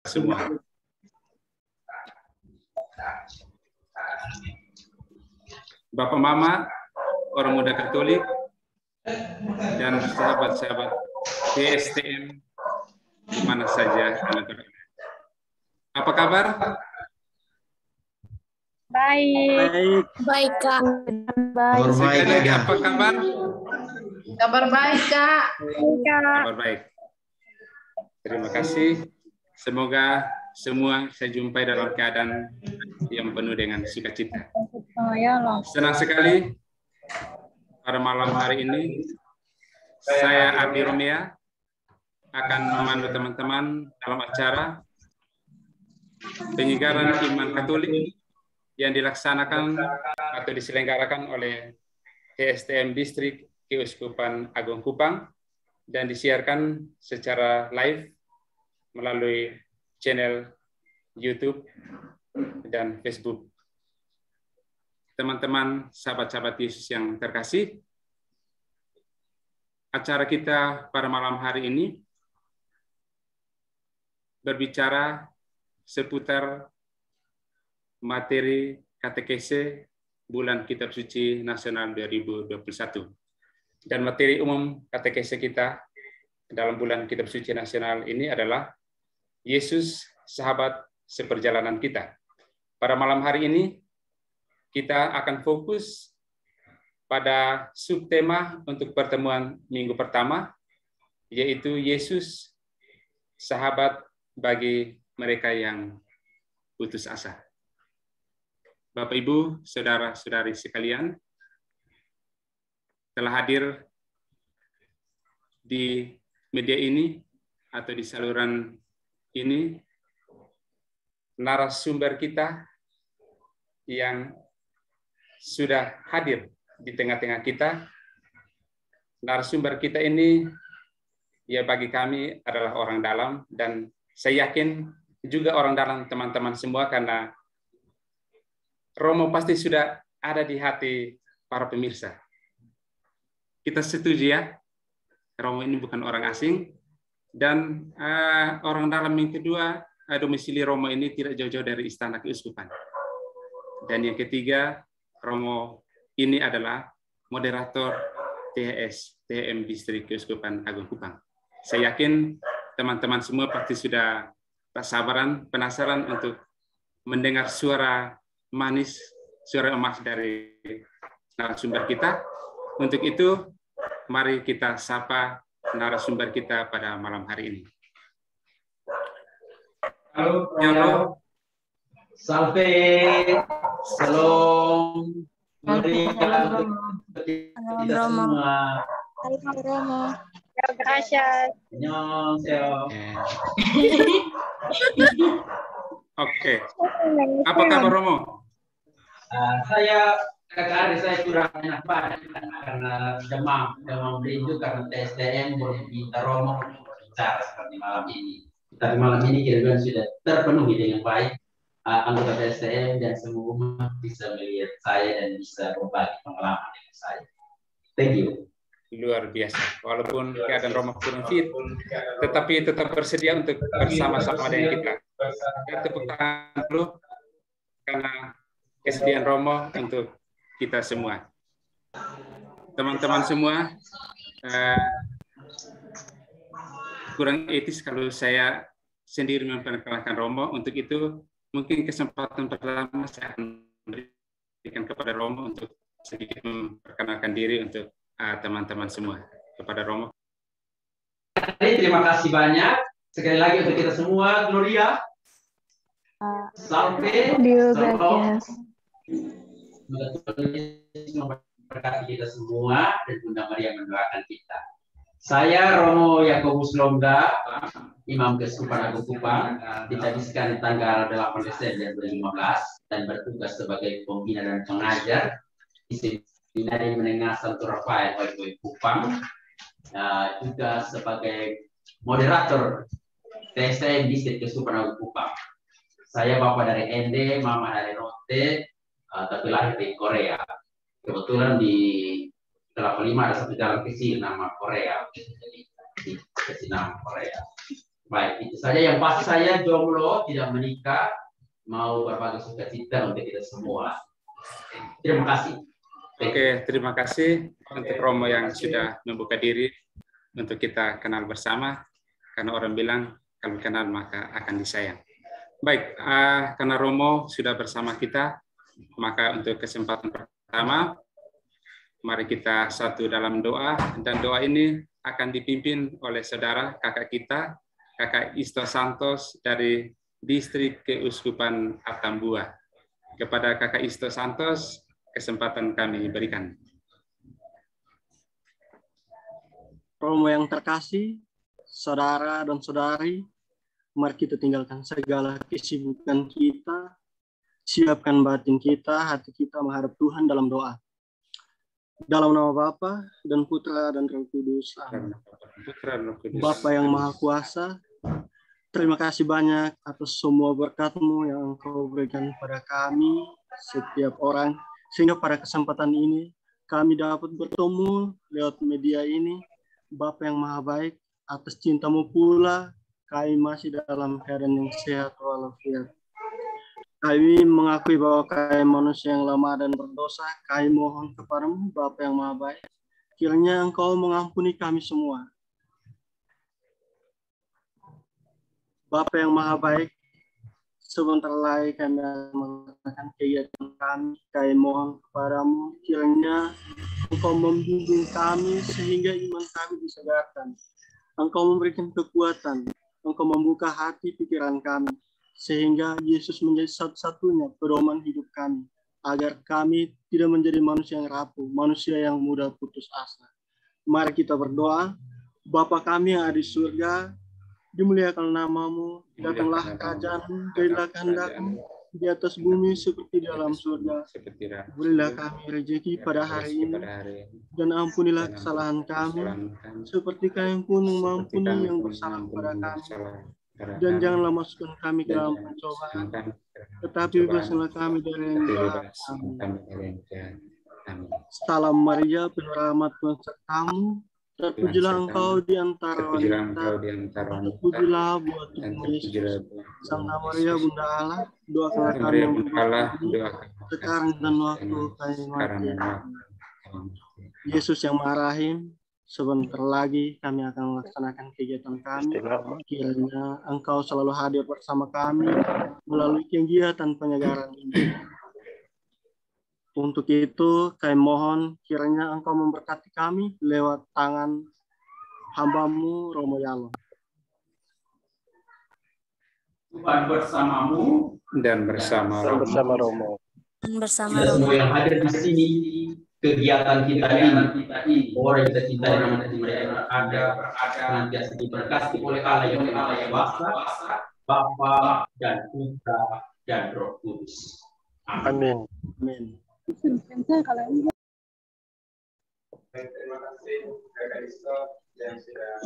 semua. Bapak Mama, orang muda Katolik, dan sahabat-sahabat PSTM di mana saja Anda berada. Apa kabar? Baik. Baik, Kak. Baik. Sekali lagi, apa kabar? Kabar baik, Kak. Kabar baik. Terima kasih. Semoga semua saya jumpai dalam keadaan yang penuh dengan sukacita. Senang sekali pada malam hari ini saya Ardi Romea akan memandu teman-teman dalam acara penyegaran iman Katolik yang dilaksanakan atau diselenggarakan oleh PSTM Distrik Keuskupan Agung Kupang dan disiarkan secara live melalui channel YouTube dan Facebook. Teman-teman, sahabat-sahabat Yesus yang terkasih, acara kita pada malam hari ini berbicara seputar materi katekese Bulan Kitab Suci Nasional 2021. Dan materi umum katekese kita dalam Bulan Kitab Suci Nasional ini adalah Yesus, sahabat seperjalanan kita. Pada malam hari ini, kita akan fokus pada subtema untuk pertemuan minggu pertama, yaitu Yesus, sahabat bagi mereka yang putus asa. Bapak, Ibu, saudara-saudari sekalian, telah hadir di media ini atau di saluran ini narasumber kita yang sudah hadir di tengah-tengah kita. Narasumber kita ini ya bagi kami adalah orang dalam, dan saya yakin juga orang dalam teman-teman semua, karena Romo pasti sudah ada di hati para pemirsa. Kita setuju ya, Romo ini bukan orang asing, dan orang dalam yang kedua, domisili Romo ini tidak jauh-jauh dari Istana Keuskupan. Dan yang ketiga, Romo ini adalah moderator THS, THM Distrik Keuskupan Agung Kupang. Saya yakin teman-teman semua pasti sudah tak sabaran, penasaran untuk mendengar suara manis, suara emas dari narasumber kita. Untuk itu, mari kita sapa narasumber kita pada malam hari ini. Halo, Halo. Salve, Shalom, Maria, kita semua. Halo, Romo. Gracias. Annyeonghaseyo. Oke. Apa kabar Romo? Saya kakak Ari, saya kurang enak badan karena demam rindu karena TSTM belum minta Romo untuk bicara seperti malam ini. Tapi malam ini kira-kira sudah terpenuhi dengan baik anggota TSTM, dan semua umat bisa melihat saya dan bisa berbagi pengalaman dengan saya. Thank you. Luar biasa. Walaupun keadaan Romo kurang fit, tetapi tetap bersedia untuk bersama-sama dengan kita. Dan tepuk tangan dulu karena kesediaan Romo untuk kita semua. Teman-teman semua, kurang etis kalau saya sendiri memperkenalkan Romo. Untuk itu, mungkin kesempatan pertama saya akan berikan kepada Romo untuk sedikit memperkenalkan diri untuk teman-teman semua. Kepada Romo. Terima kasih banyak. Sekali lagi untuk kita semua, Gloria. Salve. Shalom. Semoga Tuhan memberkati kita semua dan Bunda Maria mendoakan kita. Saya Romo Yakobus Longga, Imam Keuskupan Agung Kupang, ditabiskan tanggal 8 Desember 2015 dan bertugas sebagai pembina dan pengajar di Seminari Menengah Santo Rafael Oipoy Kupang, juga sebagai moderator TSTM Distrik Keuskupan Agung Kupang. Saya bapak dari ND, mama dari Rote, tapi lahir di Korea. Kebetulan di Kelapa Lima ada satu jalan kecil nama Korea, jadi dikasih nama Korea. Baik, itu saja yang pasti. Saya jomblo, tidak menikah, mau berbagi sukacita untuk kita semua. Terima kasih. Oke, terima kasih untuk Romo yang sudah membuka diri untuk kita kenal bersama. Karena orang bilang kalau kenal maka akan disayang. Baik, karena Romo sudah bersama kita, maka untuk kesempatan pertama, mari kita satu dalam doa, dan doa ini akan dipimpin oleh saudara kakak kita, Kakak Isto Santos dari Distrik Keuskupan Atambua. Kepada Kakak Isto Santos, kesempatan kami berikan. Romo yang terkasih, saudara dan saudari, mari kita tinggalkan segala kesibukan kita, siapkan batin kita, hati kita menghadap Tuhan dalam doa. Dalam nama Bapa dan Putra dan Roh Kudus. Amin. Bapa yang Maha Kuasa, terima kasih banyak atas semua berkat-Mu yang Engkau berikan kepada kami, setiap orang, sehingga pada kesempatan ini kami dapat bertemu lewat media ini. Bapa yang Maha Baik, atas cinta-Mu pula kami masih dalam keadaan yang sehat walafiat. Kami mengakui bahwa kami manusia yang lemah dan berdosa. Kami mohon kepada-Mu, Bapa yang Maha Baik, kiranya Engkau mengampuni kami semua. Bapa yang Maha Baik, sebentar lagi kami akan melakukan kegiatan kami. Kami mohon kepada-Mu, kiranya Engkau membimbing kami sehingga iman kami disegarkan. Engkau memberikan kekuatan, Engkau membuka hati pikiran kami, sehingga Yesus menjadi satu-satunya pedoman hidup kami, agar kami tidak menjadi manusia yang rapuh, manusia yang mudah putus asa. Mari kita berdoa. Bapa kami yang ada di surga, dimuliakan nama-Mu, datanglah kerajaan-Mu, jadilah kehendak-Mu di atas bumi seperti di dalam surga. Berilah kami rezeki pada hari ini, dan ampunilah kesalahan kami, seperti kami pun mengampuni yang bersalah kepada kami. Dan janganlah masukkan kami ke dalam pencobaan, tetapi bebaskanlah kami dari yang jahat. Amin. Salam Maria, penuh rahmat Tuhan serta-Mu, terpujilah Engkau di antara wanita, terpujilah buah tubuh Yesus. Santa Maria Bunda Allah, doakanlah kami yang berdosa, sekarang dan waktu kami mati. Yesus yang Maha Rahim, sebentar lagi kami akan melaksanakan kegiatan kami. Kiranya Engkau selalu hadir bersama kami melalui kegiatan penyegaran ini. Untuk itu, kami mohon kiranya Engkau memberkati kami lewat tangan hamba-Mu, Romo Yalo. Tuhan bersamamu Dan bersama Romo. Bersama kita semua Romo. yang hadir di sini. Kegiatan kita ini, orang kita cintai dan menanti mereka berada senantiasa diberkati oleh Allah yang Maha Kuasa, Bapa dan Putra dan Roh Kudus. Amin. Amin. Terima kasih Kakak Isto yang sudah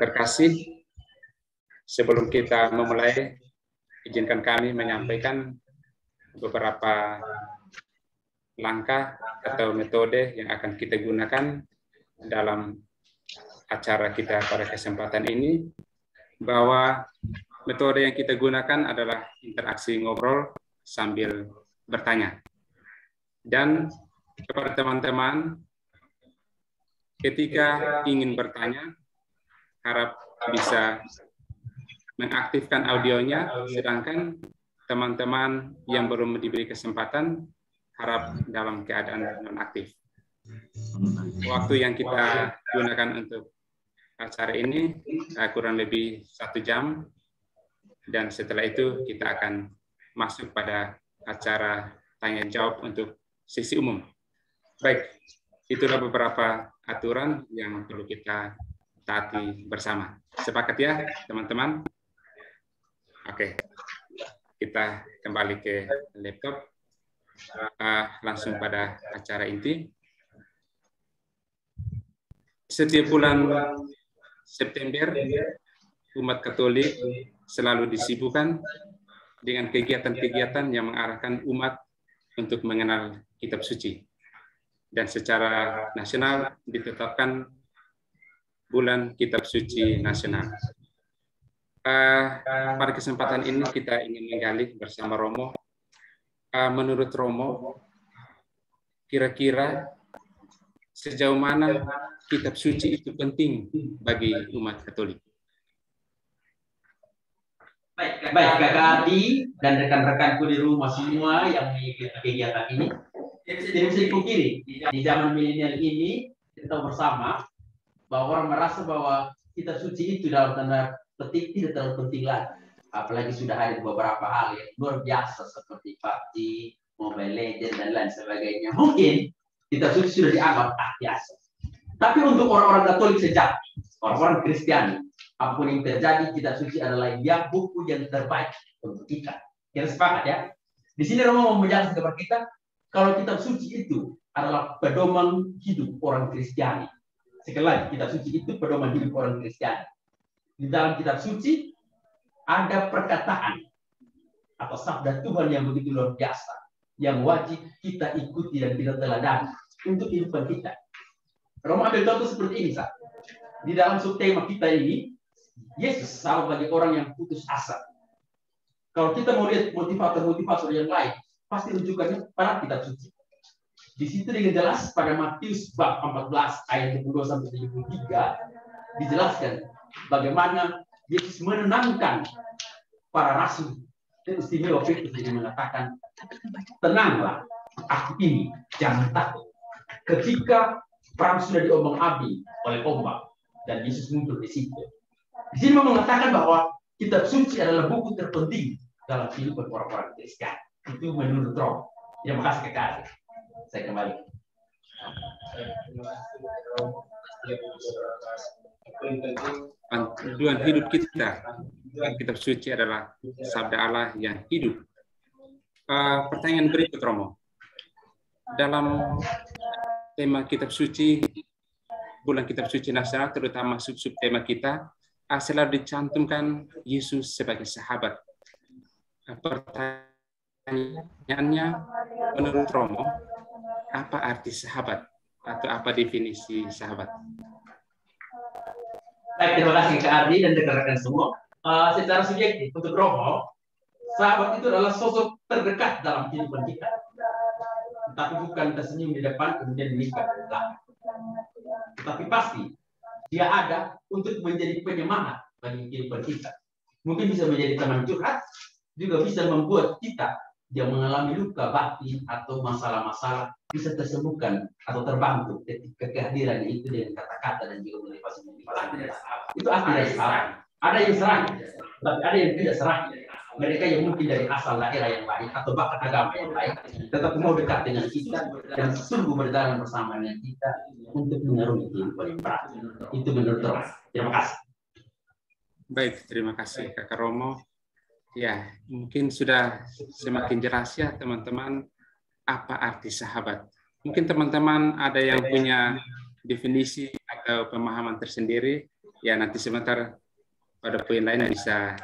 terkasih. Sebelum kita memulai, izinkan kami menyampaikan beberapa langkah atau metode yang akan kita gunakan dalam acara kita pada kesempatan ini, bahwa metode yang kita gunakan adalah interaksi ngobrol sambil bertanya. Dan kepada teman-teman, ketika ingin bertanya, harap bisa mengaktifkan audionya, sedangkan teman-teman yang belum diberi kesempatan harap dalam keadaan nonaktif. Waktu yang kita gunakan untuk acara ini kurang lebih 1 jam, dan setelah itu kita akan masuk pada acara tanya jawab untuk sesi umum. Baik, itulah beberapa aturan yang perlu kita taati bersama. Sepakat ya, teman-teman? Oke, kita kembali ke laptop. Langsung pada acara inti. Setiap bulan September, umat Katolik selalu disibukkan dengan kegiatan-kegiatan yang mengarahkan umat untuk mengenal kitab suci. dan secara nasional ditetapkan bulan Kitab Suci Nasional. Pada kesempatan ini kita ingin menggali bersama Romo. Menurut Romo, kira-kira sejauh mana Kitab Suci itu penting bagi umat Katolik? Baik, Kakak Adi dan rekan-rekanku di rumah semua yang mengikuti kegiatan ini. Tidak bisa dipungkiri, di zaman milenial ini kita bersama bahwa orang merasa bahwa Kitab Suci itu dalam tanda petik tidak terlalu penting lagi. Apalagi sudah ada beberapa hal yang luar biasa seperti PUBG, Mobile Legends dan lain sebagainya. Mungkin Kitab Suci sudah dianggap biasa. Tapi untuk orang-orang Katolik sejati, orang-orang Kristiani, apapun yang terjadi, Kitab Suci adalah buku yang terbaik untuk kita. Kita sepakat ya. Di sini Romo mau menjelaskan kepada kita, kalau Kitab Suci itu adalah pedoman hidup orang Kristiani. Sekali lagi, Kitab Suci itu pedoman hidup orang Kristiani. Di dalam Kitab Suci ada perkataan atau sabda Tuhan yang begitu luar biasa, yang wajib kita ikuti dan kita teladani untuk kehidupan kita. Romo ambil contoh seperti ini, Sa. Di dalam subtema kita ini, Yesus selalu bagi orang yang putus asa. Kalau kita mau lihat motivator-motivator yang lain, pasti rujukannya pada Kitab Suci. Di situ dengan jelas pada Matius bab 14 ayat 22 sampai 73 dijelaskan bagaimana Yesus menenangkan para rasul. Dan istimewa Petrus yang mengatakan, tenanglah, aku ini, jangan takut. Ketika perang sudah diombang-ambing oleh ombak dan Yesus muncul di situ. Di sini mengatakan bahwa Kitab Suci adalah buku terpenting dalam kehidupan orang-orang Kristen. Itu menurut Romo. Terima kasih kekasih. Saya kembali. Panduan hidup kita, Kitab Suci adalah sabda Allah yang hidup. Pertanyaan berikut, Romo. Dalam tema Kitab Suci, bulan Kitab Suci Nasional, terutama sub-sub tema kita, selalu dicantumkan Yesus sebagai sahabat. Pertanyaannya, menurut Romo, apa arti sahabat atau apa definisi sahabat? Baik, terima kasih Kak Ardi dan rekan-rekan semua. Secara subjektif untuk Romo, sahabat itu adalah sosok terdekat dalam kehidupan kita. Tapi bukan tersenyum di depan kemudian meningkat di belakang. Tapi pasti dia ada untuk menjadi penyemangat bagi kehidupan kita. Mungkin bisa menjadi teman curhat, juga bisa membuat kita yang mengalami luka batin atau masalah-masalah bisa tersembuhkan atau terbantu ketika kehadirannya itu dengan kata-kata dan juga motivasi. Itu arti dari sahabat. Ada yang serang, tapi ada yang tidak serang. Mereka yang mungkin dari asal daerah yang lain atau bahkan agama yang lain, tetap mau dekat dengan kita dan sungguh berjalan bersama dengan kita untuk mengarungi kehidupan yang berat. Itu menurut Romo. Terima kasih. Baik, terima kasih Kakak Romo. Ya, mungkin sudah semakin jelas ya teman-teman apa arti sahabat. Mungkin teman-teman ada yang punya definisi atau pemahaman tersendiri. Ya, nanti sebentar pada poin lain bisa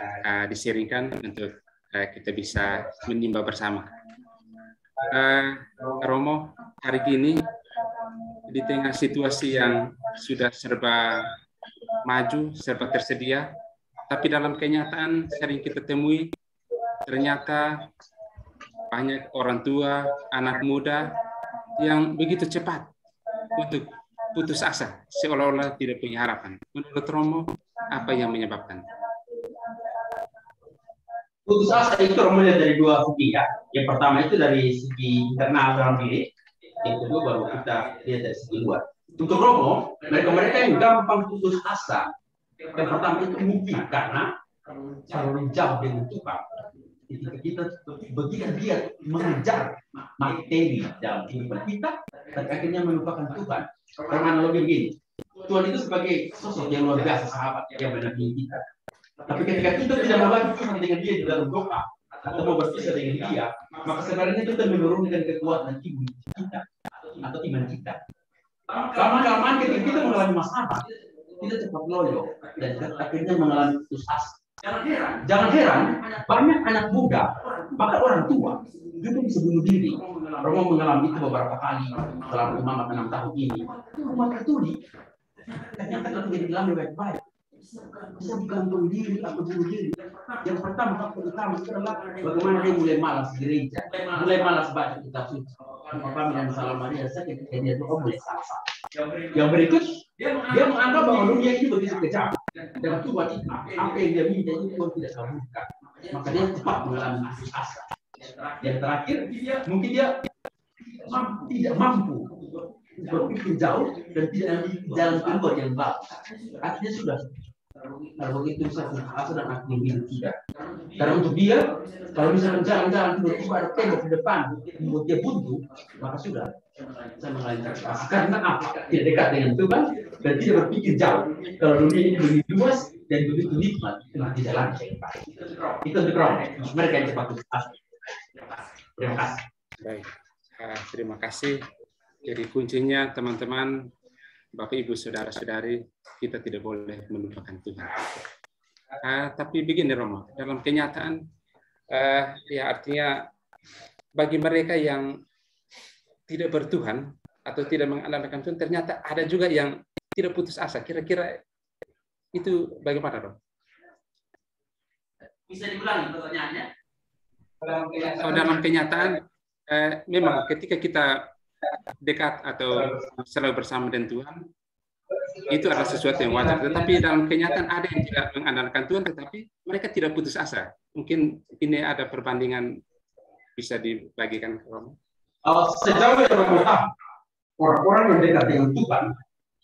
disiringkan untuk kita bisa menimba bersama. Romo, hari ini di tengah situasi yang sudah serba maju, serba tersedia, tapi dalam kenyataan sering kita temui ternyata banyak orang tua, anak muda yang begitu cepat untuk putus asa, seolah-olah tidak punya harapan. Menurut Romo, apa yang menyebabkan? Putus asa itu Romo lihat dari dua segi ya. Yang pertama itu dari segi internal dalam diri, yang kedua baru kita lihat dari segi luar. Untuk Romo, mereka yang gampang putus asa, yang pertama itu mungkin karena terlalu jauh dengan Tuhan. Ketika kita begitu dia mengejar materi dalam kehidupan kita, dan akhirnya melupakan Tuhan. Karena analogi begini, Tuhan itu sebagai sosok yang luar biasa, sahabat yang menampingi kita. Tapi ketika kita tidak mau lagi bersama dengan dia di dalam doa atau mau berpisah dengan dia, maka sebenarnya kita menurunkan kekuatan iman kita atau iman kita. Lama-kelamaan ketika kita mengalami masalah, kita cepat loyo dan akhirnya mengalami putus asa. Jangan heran banyak anak muda, bahkan orang tua juga bisa bunuh diri. Romo mengalami itu beberapa kali selama Imam 6 tahun ini. Rumah Katolik ternyata kalau jadi dalam baik-baik bisa digantung diri atau bunuh diri. Yang pertama adalah bagaimana dia mulai malas gereja, mulai malas baca kitab suci. Kami dan Salam Maria saya ketika dia doa mulai salah. Yang berikut dia menganggap bahwa dunia ini begitu kejam dan Tuhan apa yang dia minta itu Tuhan tidak kabulkan. Maka dia cepat mengalami putus asa. Yang terakhir mungkin dia tidak mampu berpikir jauh dan tidak memiliki jalan keluar yang bagus. Artinya sudah kalau begitu saya putus asa dan akhirnya bilang tidak. Karena untuk dia kalau misalnya jalan-jalan tiba-tiba ada tembok di depan membuat dia buntu, maka sudah saya mengalami putus asa. Karena apa? Tidak dekat dengan Tuhan dan tidak berpikir jauh. Kalau dunia ini begitu luas dan begitu nikmat, itu tidak lancar. Itu untuk Romo. Mereka yang cepat putus asa. Terima kasih. Baik, terima kasih. Jadi kuncinya teman-teman, Bapak Ibu Saudara-saudari, kita tidak boleh melupakan Tuhan. Tapi begini Romo, dalam kenyataan, ya artinya bagi mereka yang tidak bertuhan atau tidak mengandalkan Tuhan, ternyata ada juga yang tidak putus asa. Kira-kira itu bagaimana, Romo? Bisa diulangi pertanyaannya? Dalam kenyataan, memang ketika kita dekat atau selalu bersama dengan Tuhan, itu adalah sesuatu yang wajar. Tetapi dalam kenyataan ada yang tidak mengandalkan Tuhan, tetapi mereka tidak putus asa. Mungkin ini ada perbandingan bisa dibagikan ke Romo. Sejauh yang Romo tahu, orang-orang yang dekat dengan Tuhan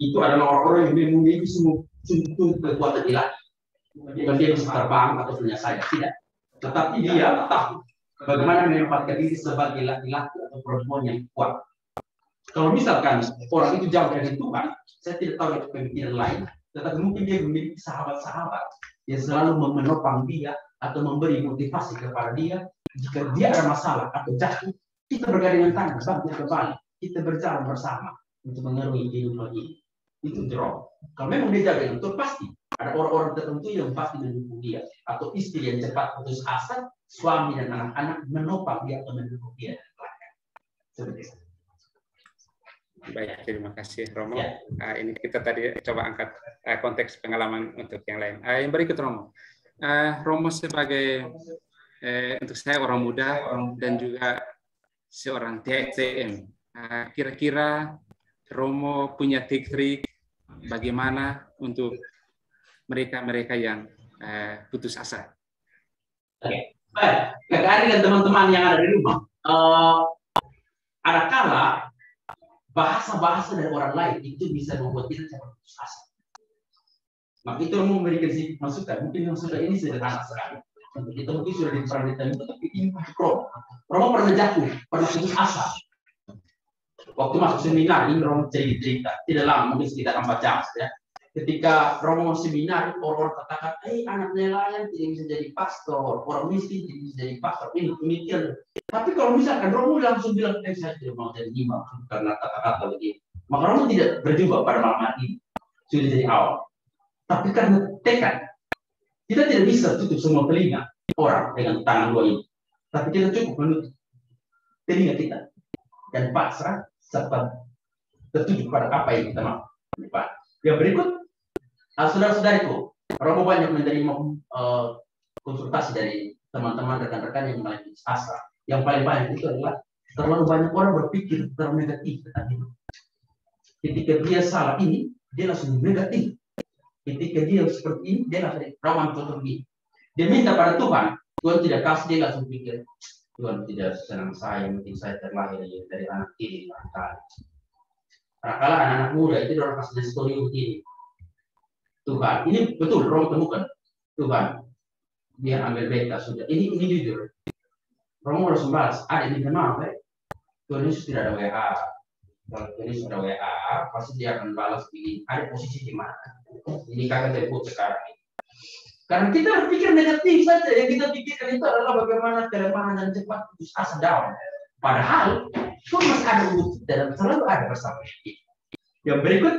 itu adalah orang-orang yang memiliki semua kekuatan ilahi. Bukan dia bisa terbang atau punya sayap, tidak. Tetapi dia tahu bagaimana menempatkan diri sebagai laki-laki atau perempuan yang kuat. Kalau misalkan orang itu jauh dari Tuhan, saya tidak tahu itu pemikiran lain, tetapi mungkin dia memiliki sahabat-sahabat yang selalu menopang dia atau memberi motivasi kepada dia. Jika dia ada masalah atau jatuh, kita bergandengan tangan, bangkit kembali, kita berjalan bersama untuk mengerungi kehidupan ini. Itu Romo. Kalau memang dia jaga itu pasti ada orang-orang tertentu yang pasti mendukung dia, atau istri yang cepat putus asa, suami dan anak-anak menopang dia atau mendukung dia. Seperti itu. Baik, terima kasih Romo. Ya. Ini kita tadi coba angkat konteks pengalaman untuk yang lain. Yang berikut Romo. Romo sebagai untuk saya orang muda dan juga seorang TXM. Kira-kira Romo punya trik-trik bagaimana untuk mereka-mereka yang putus asa? Oke. Baik, kakak dan teman-teman yang ada di rumah, ada kala bahasa-bahasa dari orang lain itu bisa membuat kita cepat putus asa. Maka itu Romo memberikan sedikit masukan. Mungkin maksudnya ini sederhana sekali. Untuk kita mungkin sudah diperhatikan, tapi ini Romo pernah jatuh, pernah putus asa. Waktu masuk seminar ini Romo cerita, tidak lama, mungkin sekitar 4 jam ya. Ketika Romo seminar, orang katakan, anak nelayan tidak bisa jadi pastor, orang miskin tidak bisa jadi pastor, ini pemikiran. Tapi kalau misalkan Romo langsung bilang, saya tidak mau jadi imam karena kata-kata begini, maka Romo tidak berjumpa pada malam hari ini, sudah jadi awal. Tapi karena tekad, kita tidak bisa tutup semua telinga orang dengan tangan dua ini, tapi kita cukup menutup telinga kita dan pasrah serta tertuju pada apa yang kita mau. Yang berikut, saudara-saudariku, Romo banyak menerima konsultasi dari teman-teman rekan-rekan yang mulai putus asa. Yang paling banyak itu adalah terlalu banyak orang berpikir terlalu negatif tentang hidup. Ketika dia salah ini, dia langsung negatif. Ketika dia seperti ini, dia langsung rawan contoh begini. Dia minta pada Tuhan, Tuhan tidak kasih, dia langsung pikir, Tuhan tidak senang saya, mungkin saya terlahir dari anak ini. Kalau anak-anak muda itu orang kasih story begini. Tuhan, ini betul, Romo temukan. Tuhan, dia ambil beta sudah. Ini jujur. Romo harus membalas. Ada ini kenapa? Tuhan Yesus tidak ada WA. Kalau Tuhan Yesus ada WA, pasti dia akan balas begini. Ada posisi di mana? Ini kakak telepon sekarang. Karena kita berpikir negatif saja. Yang kita pikirkan itu adalah bagaimana kelemahan dan cepat putus asa down. Padahal Tuhan masih ada untuk dan selalu ada bersama kita. Yang berikut,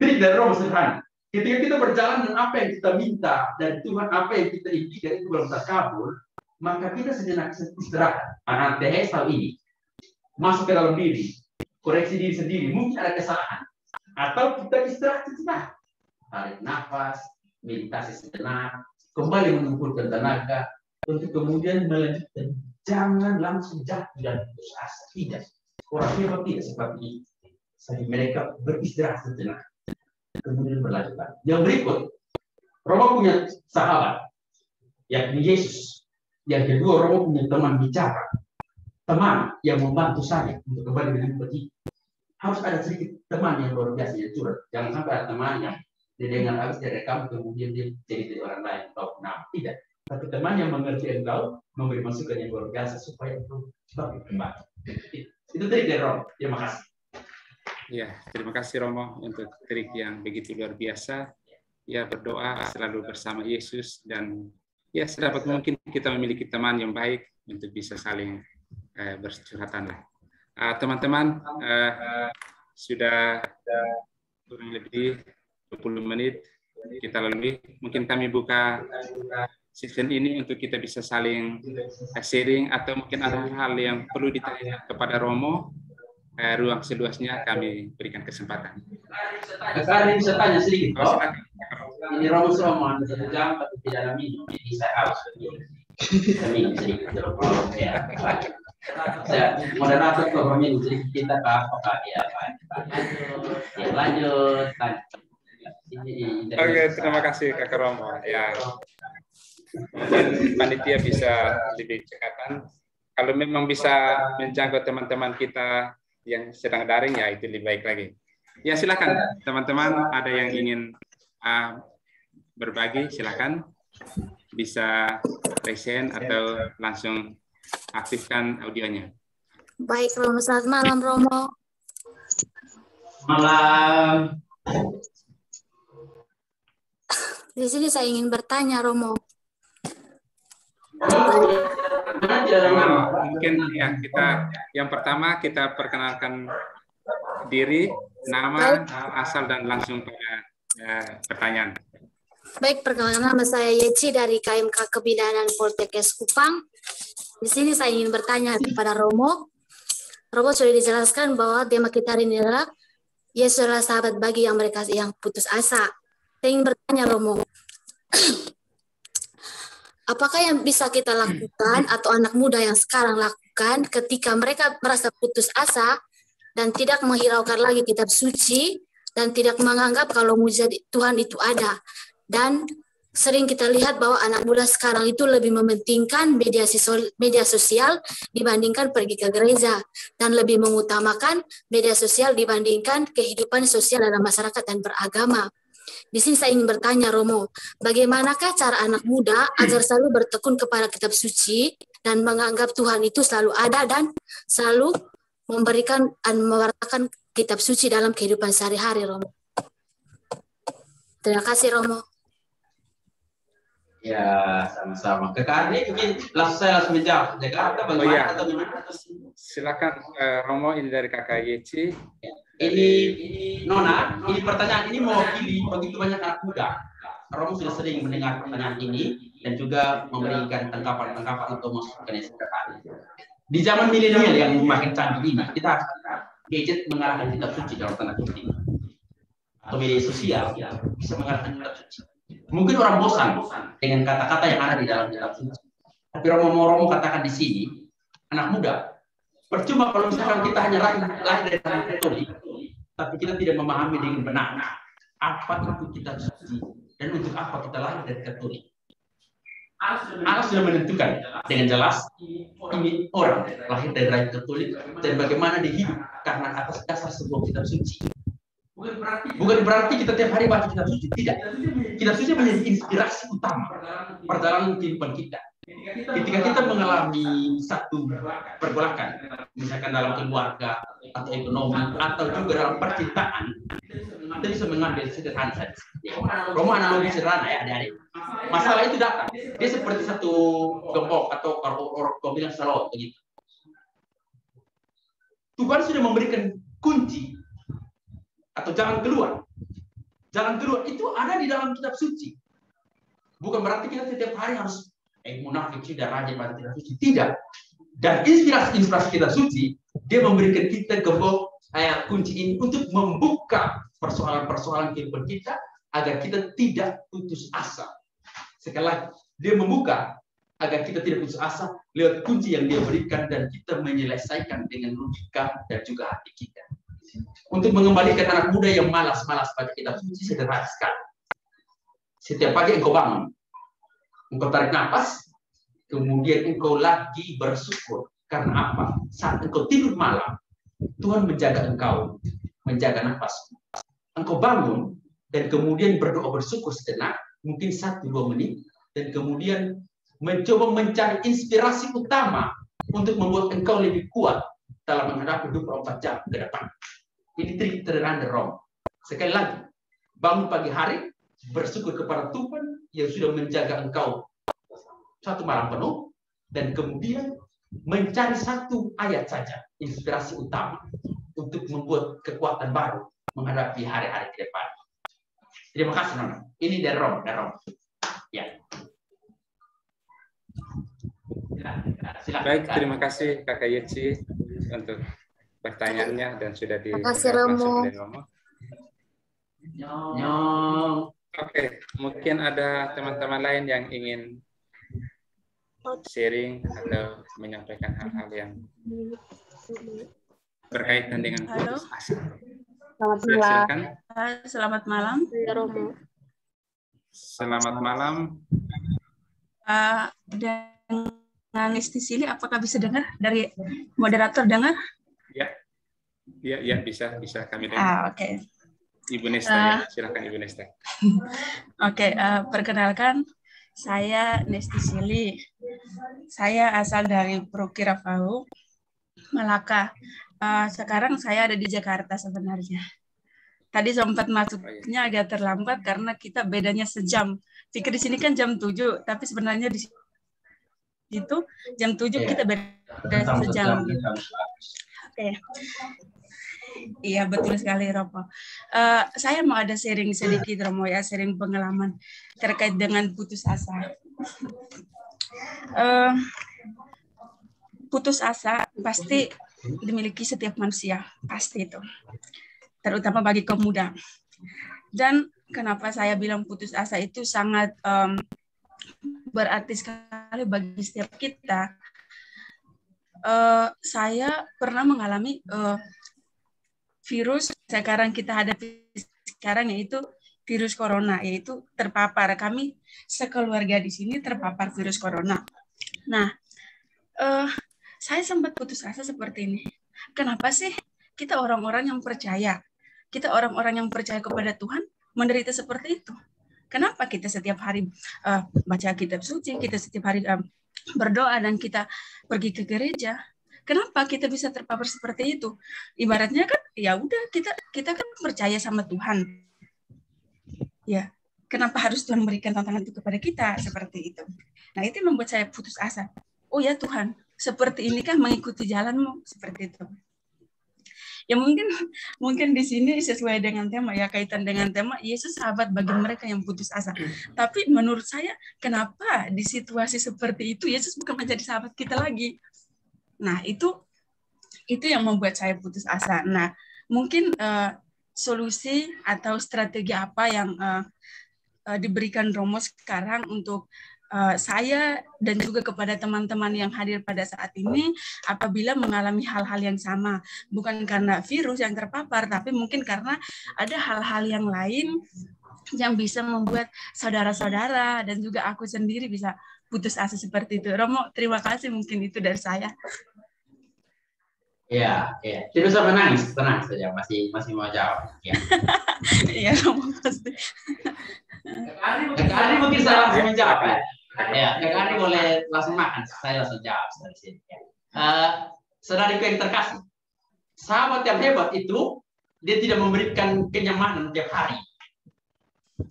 trik dari Romo sederhana. Ketika kita berjalan dengan apa yang kita minta dari Tuhan, apa yang kita impikan itu belum terkabul, maka kita sejenak istirahat. Anak THS tahu ini. Masuk ke dalam diri, koreksi diri sendiri. Mungkin ada kesalahan. Atau kita istirahat sejenak. Tarik nafas, meditasi sejenak, kembali mengumpulkan tenaga, untuk kemudian melanjutkan. Jangan langsung jatuh dan putus asa. Tidak. Orang hebat tidak seperti itu. Jadi mereka beristirahat sejenak. Kemudian berlanjutkan. Yang berikut, Romo punya sahabat, yakni Yesus. Yang kedua, Romo punya teman bicara, teman yang membantu saya untuk kembali dengan begitu. Harus ada sedikit teman yang luar biasa yang curhat. Jangan sampai ada teman yang didengar habis dari kamu kemudian dia jadi orang lain. Nah, tidak. Tapi teman yang mengerti engkau, memberi masukan yang luar biasa supaya engkau cepat kembali. Itu trik dari Romo. Terima kasih. Ya, terima kasih Romo untuk trik yang begitu luar biasa. Ya, berdoa selalu bersama Yesus dan ya sedapat mungkin kita memiliki teman yang baik untuk bisa saling bercurhatan. Teman-teman, sudah kurang lebih 20 menit kita lalui. Mungkin kami buka session ini untuk kita bisa saling sharing atau mungkin ada hal yang perlu ditanya kepada Romo. Ruang seluasnya kami berikan kesempatan. Kalian bisa tanya sedikit, Bro. Ini Romo semua 1 jam tapi tidak ada minum, jadi saya harus minum sedikit. Saya moderator kalau minum sedikit kita apa ya, lanjut. Oke, terima kasih Kakak Romo. Ya, mungkin panitia bisa lebih cekatan. Kalau memang bisa menjangkau teman-teman kita yang sedang daring, ya itu lebih baik lagi. Ya silakan teman-teman, ada yang ingin berbagi, silakan bisa present atau langsung aktifkan audionya. Baik, Romo. Selamat malam, Romo. Malam. Di sini saya ingin bertanya, Romo. Mungkin ya kita yang pertama kita perkenalkan diri, nama, asal dan langsung pada pertanyaan. Baik, perkenalkan nama saya Yeci dari KMK Kebidanan Poltekkes Kupang. Di sini saya ingin bertanya kepada Romo. Romo sudah dijelaskan bahwa tema kita hari ini adalah Yesus adalah sahabat bagi yang mereka yang putus asa. Saya ingin bertanya Romo. Apakah yang bisa kita lakukan atau anak muda yang sekarang lakukan ketika mereka merasa putus asa dan tidak menghiraukan lagi kitab suci dan tidak menganggap kalau mujizat Tuhan itu ada. Dan sering kita lihat bahwa anak muda sekarang itu lebih mementingkan media sosial dibandingkan pergi ke gereja dan lebih mengutamakan media sosial dibandingkan kehidupan sosial dalam masyarakat dan beragama. Di sini saya ingin bertanya Romo, bagaimanakah cara anak muda agar selalu bertekun kepada kitab suci dan menganggap Tuhan itu selalu ada dan selalu memberikan dan mewartakan kitab suci dalam kehidupan sehari-hari, Romo? Terima kasih, Romo. Ya, sama-sama. Kakak ini mungkin saya langsung menjawab. Jakarta bagaimana atau gimana? Silakan Romo, ini dari Kakak Yeci. Ini Nona, ini pertanyaan ini mewakili begitu banyak anak muda. Romo sudah sering mendengar pertanyaan ini dan juga memberikan tanggapan-tanggapan untuk masukkan yang di zaman milenial yang makin canggih ini, kita gadget mengarahkan kitab suci dalam tanda kutip atau media sosial bisa mengarahkan kitab suci. Mungkin orang bosan dengan kata-kata yang ada di dalam kitab suci. Tapi Romo katakan di sini, anak muda, percuma kalau misalkan kita hanya lahir dari tanah Katolik, tapi kita tidak memahami dengan benar apa itu kitab suci dan untuk apa kita lahir dari Katolik. Allah sudah menentukan dengan jelas ini orang lahir dari rahim Katolik dan bagaimana dia hidup karena atas dasar sebuah kitab suci. Bukan berarti kita tiap hari baca kitab suci, tidak. Kitab suci menjadi inspirasi utama perjalanan kehidupan kita. Ketika kita mengalami satu pergolakan, misalkan dalam keluarga atau ekonomi atau juga dalam percintaan, kita bisa mengambil sederhana saja. Romo analogi sederhana ya adik-adik. Masalah itu datang, dia seperti satu gembok atau orang bilang salot begitu. Tuhan sudah memberikan kunci atau jalan keluar. Jalan keluar itu ada di dalam kitab suci. Bukan berarti kita setiap hari harus munafik sudah rajin pada kitab suci. Tidak. Dan inspirasi kitab suci, dia memberikan kita gembok ayat kunci ini untuk membuka persoalan-persoalan kehidupan kita agar kita tidak putus asa. Sekali lagi, dia membuka agar kita tidak putus asa lewat kunci yang dia berikan dan kita menyelesaikan dengan logika dan juga hati kita. Untuk mengembalikan anak muda yang malas-malas pada kitab suci sederhana sekali. Setiap pagi engkau bangun, engkau tarik nafas, kemudian engkau lagi bersyukur. Karena apa? Saat engkau tidur malam, Tuhan menjaga engkau, menjaga nafas. Engkau bangun dan kemudian berdoa bersyukur sejenak, mungkin 1-2 menit, dan kemudian mencoba mencari inspirasi utama untuk membuat engkau lebih kuat dalam menghadapi 24 jam ke depan. Ini trik under Rom. Sekali lagi, bangun pagi hari, bersyukur kepada Tuhan yang sudah menjaga engkau 1 malam penuh, dan kemudian mencari 1 ayat saja, inspirasi utama untuk membuat kekuatan baru menghadapi hari-hari ke depan. Terima kasih, Nona. Ini dari Rom. Ya. Silakan. Baik, terima kasih Kakak Yeci untuk pertanyaannya dan sudah Terima kasih, Romo. Oke, mungkin ada teman-teman lain yang ingin sharing atau menyampaikan hal-hal yang berkaitan dengan putus asa. Silakan. Selamat malam. Romo. Selamat malam. Dengan Nestisili, apakah bisa dengar dari moderator dengar? Ya, bisa kami dengar. Oke. Ibu Nesta, ya. Silakan Ibu Nesta. Oke, perkenalkan, saya Nestisili. Saya asal dari Prokirafau, Malaka. Sekarang saya ada di Jakarta sebenarnya. Tadi sempat masuknya agak terlambat karena kita bedanya sejam. Pikir di sini kan jam 7, tapi sebenarnya di situ jam 7 kita beda sejam. Oke. Iya, betul sekali, Romo. Saya mau ada sharing sedikit, Romo, ya, sharing pengalaman terkait dengan putus asa. Putus asa pasti dimiliki setiap manusia, pasti itu. Terutama bagi kaum muda. Dan kenapa saya bilang putus asa itu sangat berarti sekali bagi setiap kita. Saya pernah mengalami virus sekarang kita hadapi sekarang, yaitu virus corona, yaitu terpapar. Kami sekeluarga di sini terpapar virus corona. Nah, saya sempat putus asa seperti ini. Kenapa sih kita orang-orang yang percaya? Kita orang-orang yang percaya kepada Tuhan menderita seperti itu. Kenapa kita setiap hari baca kitab suci, kita setiap hari berdoa dan kita pergi ke gereja? Kenapa kita bisa terpapar seperti itu? Ibaratnya kan, ya udah kita kan percaya sama Tuhan. Ya, kenapa harus Tuhan memberikan tantangan itu kepada kita seperti itu? Nah, itu membuat saya putus asa. Oh ya Tuhan, seperti inikah mengikuti jalan-Mu seperti itu? Ya mungkin di sini sesuai dengan tema, ya, kaitan dengan tema Yesus sahabat bagi mereka yang putus asa. Tapi menurut saya, kenapa di situasi seperti itu Yesus bukan menjadi sahabat kita lagi? Nah, itu yang membuat saya putus asa. Nah, mungkin solusi atau strategi apa yang diberikan Romo sekarang untuk saya dan juga kepada teman-teman yang hadir pada saat ini apabila mengalami hal-hal yang sama, bukan karena virus yang terpapar, tapi mungkin karena ada hal-hal yang lain yang bisa membuat saudara-saudara dan juga aku sendiri bisa putus asa seperti itu. Romo, terima kasih, mungkin itu dari saya. Ya. Tidak usah menangis, tenang saja, masih mau jawab. Ya. Iya, Romo pasti. Kak Ari mungkin saya langsung menjawab, ya. Ya, Kak Ari boleh langsung makan, saya langsung jawab dari sini. Saudariku yang terkasih, sahabat yang hebat itu dia tidak memberikan kenyamanan tiap hari.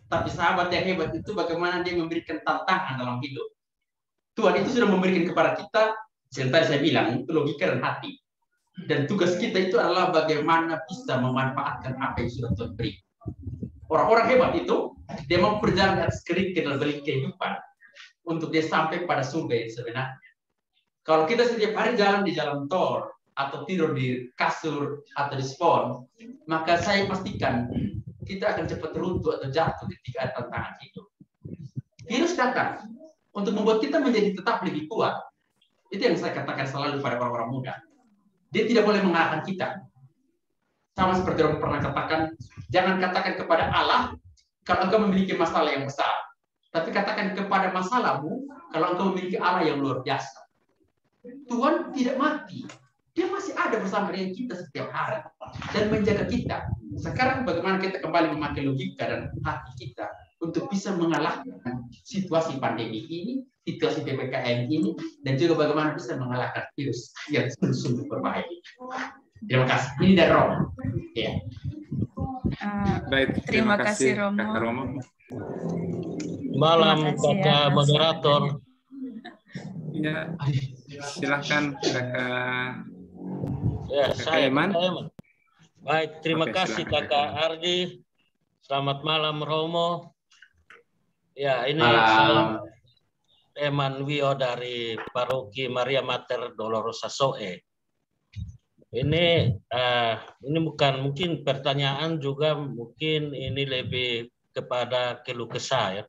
Tapi sahabat yang hebat itu bagaimana dia memberikan tantangan dalam hidup. Tuhan itu sudah memberikan kepada kita, yang tadi saya bilang, itu logika dan hati. Dan tugas kita itu adalah bagaimana bisa memanfaatkan apa yang sudah Tuhan beri. Orang-orang hebat itu, dia mau berjalan di atas kerikil dan balik kehidupan untuk dia sampai pada surga yang sebenarnya. Kalau kita setiap hari jalan di jalan tol atau tidur di kasur atau di spon, maka saya pastikan kita akan cepat runtuh atau jatuh ketika ada tantangan hidup. Virus datang untuk membuat kita menjadi tetap lebih kuat. Itu yang saya katakan selalu pada orang-orang muda. Dia tidak boleh mengalahkan kita. Sama seperti orang pernah katakan, jangan katakan kepada Allah kalau engkau memiliki masalah yang besar. Tapi katakan kepada masalahmu kalau engkau memiliki Allah yang luar biasa. Tuhan tidak mati. Dia masih ada bersama dengan kita setiap hari dan menjaga kita. Sekarang bagaimana kita kembali memakai logika dan hati kita untuk bisa mengalahkan situasi pandemi ini, situasi PPKM ini, dan juga bagaimana bisa mengalahkan virus yang sungguh-sungguh berbahaya. Terima kasih. Ini dari Romo. Ya. Baik, Terima kasih Romo. Kakak Romo. Malam Kakak moderator. Ya, silahkan Kakak. Ya, Kakak saya Iman. Baik, terima Oke, kasih silakan, Kakak Ardi. Selamat malam Romo. Ya, ini Malam. saya Eman Wio dari Paroki Maria Mater Dolorosa Soe. Ini bukan mungkin pertanyaan juga, mungkin ini lebih kepada keluh kesah ya.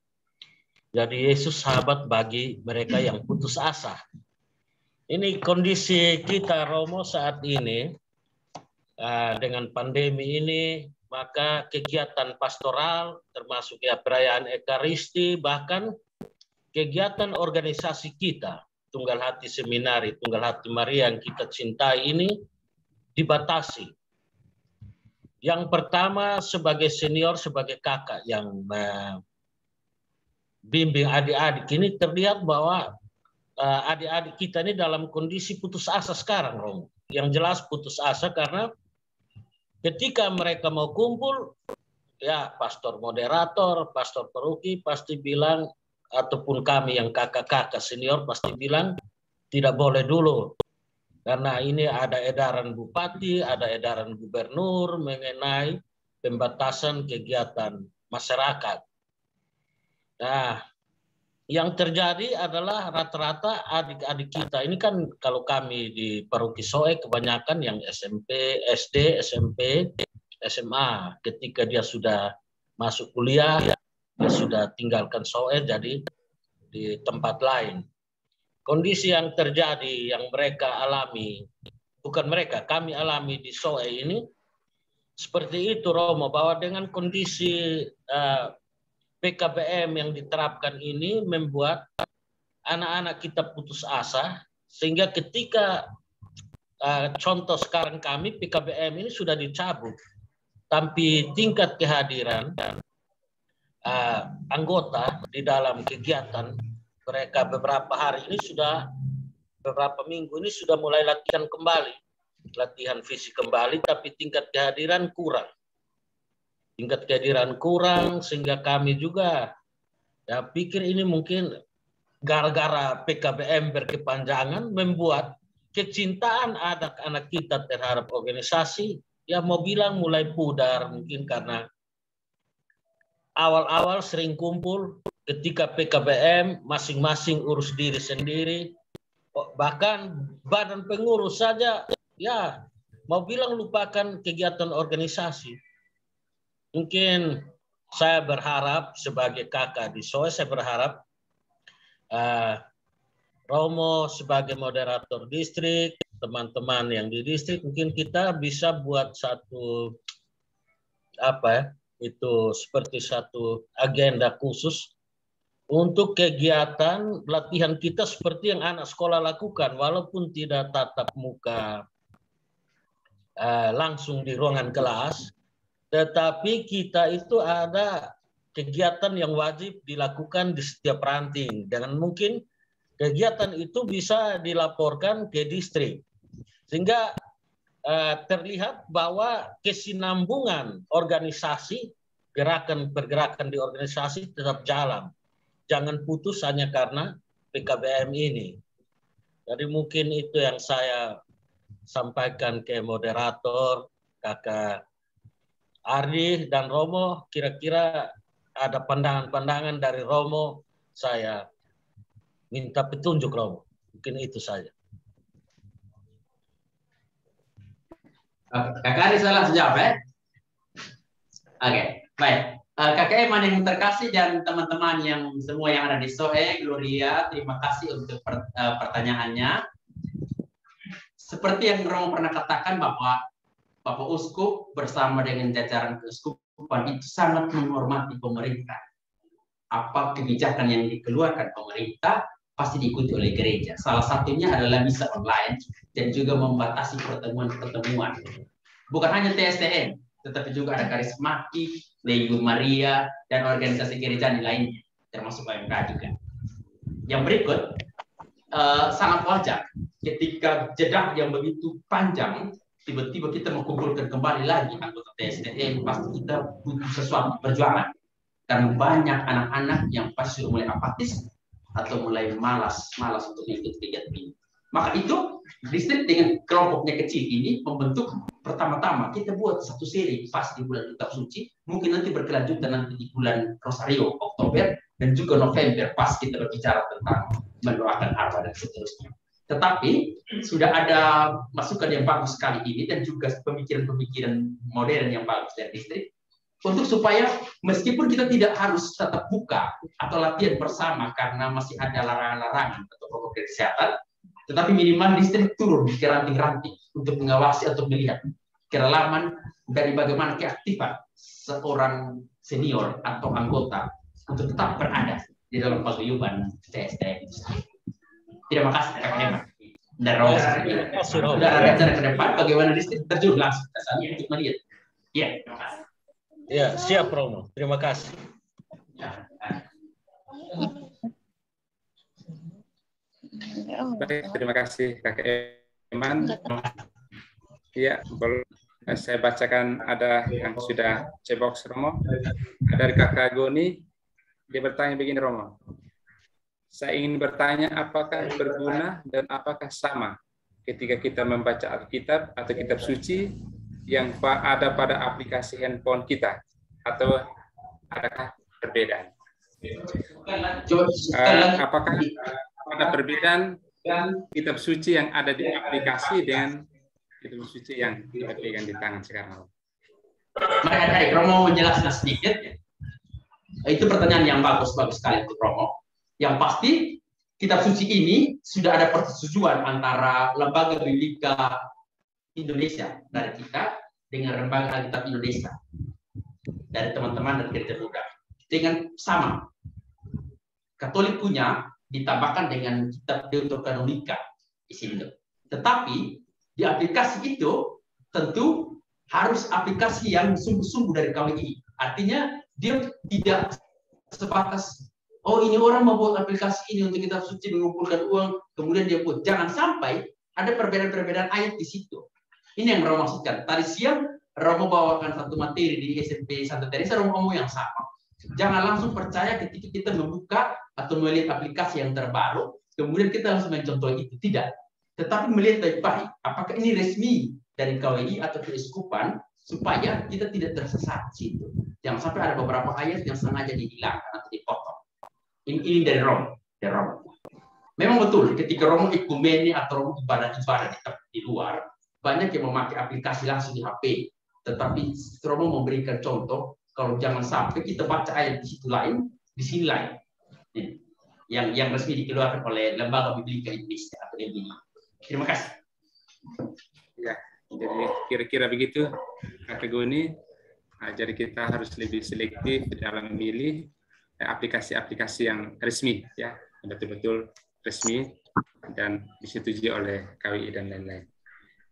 Jadi Yesus sahabat bagi mereka yang putus asa. Ini kondisi kita Romo saat ini dengan pandemi ini, maka kegiatan pastoral termasuk ya perayaan Ekaristi, bahkan kegiatan organisasi kita Tunggal Hati Seminari, Tunggal Hati Maria yang kita cintai ini dibatasi. Yang pertama sebagai senior, sebagai kakak yang bimbing adik-adik ini, terlihat bahwa adik-adik kita ini dalam kondisi putus asa sekarang, Romo. Yang jelas putus asa karena ketika mereka mau kumpul, ya pastor moderator, pastor paroki pasti bilang, ataupun kami yang kakak-kakak senior pasti bilang tidak boleh dulu. Karena ini ada edaran bupati, ada edaran gubernur mengenai pembatasan kegiatan masyarakat. Nah, yang terjadi adalah rata-rata adik-adik kita ini kan, kalau kami di Paroki Soe kebanyakan yang SMP, SD, SMP, SMA. Ketika dia sudah masuk kuliah, dia sudah tinggalkan Soe jadi di tempat lain. Kondisi yang terjadi yang mereka alami, bukan mereka, kami alami di Soe ini seperti itu Romo, bahwa dengan kondisi PKBM yang diterapkan ini membuat anak-anak kita putus asa, sehingga ketika contoh sekarang kami PKBM ini sudah dicabut, tapi tingkat kehadiran anggota di dalam kegiatan mereka beberapa hari ini sudah, beberapa minggu ini sudah mulai latihan kembali, latihan fisik kembali, tapi tingkat kehadiran kurang. Tingkat kehadiran kurang sehingga kami juga ya pikir ini mungkin gara-gara PKBM berkepanjangan membuat kecintaan anak-anak kita terhadap organisasi ya mau bilang mulai pudar, mungkin karena awal-awal sering kumpul, ketika PKBM masing-masing urus diri sendiri, bahkan badan pengurus saja ya mau bilang lupakan kegiatan organisasi. Mungkin saya berharap sebagai kakak di Soe, saya berharap Romo sebagai moderator distrik, teman-teman yang di distrik, mungkin kita bisa buat satu itu seperti satu agenda khusus untuk kegiatan latihan kita seperti yang anak sekolah lakukan, walaupun tidak tatap muka langsung di ruangan kelas. Tetapi kita itu ada kegiatan yang wajib dilakukan di setiap ranting. Dengan mungkin kegiatan itu bisa dilaporkan ke distrik. Sehingga terlihat bahwa kesinambungan organisasi, pergerakan di organisasi tetap jalan. Jangan putus hanya karena PKBM ini. Jadi mungkin itu yang saya sampaikan ke moderator, Kakak Ardi dan Romo, kira-kira ada pandangan-pandangan dari Romo, saya minta petunjuk Romo. Mungkin itu saja. Kakak Ari salah sejawab ya? Oke, baik. Kakak Eman yang terkasih dan teman-teman yang semua yang ada di SOE, Gloria, terima kasih untuk pertanyaannya. Seperti yang Romo pernah katakan bahwa Bapak Uskup bersama dengan jajaran keuskupan itu sangat menghormati pemerintah. Apa kebijakan yang dikeluarkan pemerintah pasti diikuti oleh gereja. Salah satunya adalah misa online dan juga membatasi pertemuan-pertemuan. Bukan hanya TSTN, tetapi juga ada karismatik, Legiun Maria, dan organisasi gereja lainnya, termasuk AMK juga. Yang berikut, sangat wajar ketika jeda yang begitu panjang, tiba-tiba kita mengumpulkan kembali lagi anggota TSTN, pasti kita butuh sesuatu perjuangan. Karena banyak anak-anak yang pasti mulai apatis atau mulai malas untuk ikut kegiatan ini. Maka itu distrik dengan kelompoknya kecil ini membentuk pertama-tama kita buat satu seri pas di bulan Kitab Suci, mungkin nanti berkelanjutan nanti di bulan Rosario Oktober dan juga November pas kita berbicara tentang mendoakan arwah dan seterusnya. Tetapi sudah ada masukan yang bagus sekali ini dan juga pemikiran-pemikiran modern yang bagus dari distrik. Untuk supaya meskipun kita tidak harus tetap buka atau latihan bersama karena masih ada larangan-larangan atau protokol kesehatan, tetapi minimal distrik turun ke ranting-ranting untuk mengawasi atau melihat kerelaman dari bagaimana keaktifan seorang senior atau anggota untuk tetap berada di dalam paguyuban TSTN. Terima kasih Kak Eman. Dan Romo sudah ada rencana ke depan bagaimana distrik terjun langsung ke sana untuk melihat. Ya, terima kasih. Ya, siap Romo. Terima kasih. Baik, terima kasih Kakak Eman. Ya, boleh saya bacakan ada yang sudah cebox Romo. Dari Kakak Goni, dia bertanya begini Romo. Saya ingin bertanya apakah berguna dan apakah sama ketika kita membaca Alkitab atau kitab suci yang ada pada aplikasi handphone kita, atau adakah perbedaan? Apakah ada perbedaan kitab suci yang ada di aplikasi dengan kitab suci yang kita pegang di tangan sekarang? Baik, Romo menjelaskan sedikit. Itu pertanyaan yang bagus sekali untuk Romo. Yang pasti kitab suci ini sudah ada persetujuan antara Lembaga Biblika Indonesia dari kita dengan Lembaga Alkitab Indonesia dari teman-teman dari Gereja Muda dengan sama. Katolik punya ditambahkan dengan kitab Deuterokanonika di sini. Tetapi di aplikasi itu tentu harus aplikasi yang sungguh-sungguh dari KWI. Artinya dia tidak sebatas ini orang mau buat aplikasi ini untuk kitab suci mengumpulkan uang kemudian dia buat. Jangan sampai ada perbedaan-perbedaan ayat di situ. Ini yang Romo maksudkan. Tadi siang Romo bawakan satu materi di SMP Santa Teresa, Romo ngomong yang sama. Jangan langsung percaya ketika kita membuka atau melihat aplikasi yang terbaru, kemudian kita langsung mencontoh itu. Tidak. Tetapi melihat baik-baik, apakah ini resmi dari KWI atau keuskupan, supaya kita tidak tersesat di situ. Jangan sampai ada beberapa ayat yang sengaja dihilangkan atau dipotong. Ini dari Romo. Memang betul, ketika Romo ikumene atau Romo ibadah-ibadah di luar, banyak yang memakai aplikasi langsung di HP, tetapi Romo memberikan contoh kalau jangan sampai kita baca ayat di situ lain, di sini lain. Yang resmi dikeluarkan oleh Lembaga Biblika Indonesia atau LBI. Terima kasih. Ya, jadi kira-kira begitu Kakak Goni. Jadi kita harus lebih selektif dalam memilih aplikasi-aplikasi yang resmi, ya, betul-betul resmi dan disetujui oleh KWI dan lain-lain.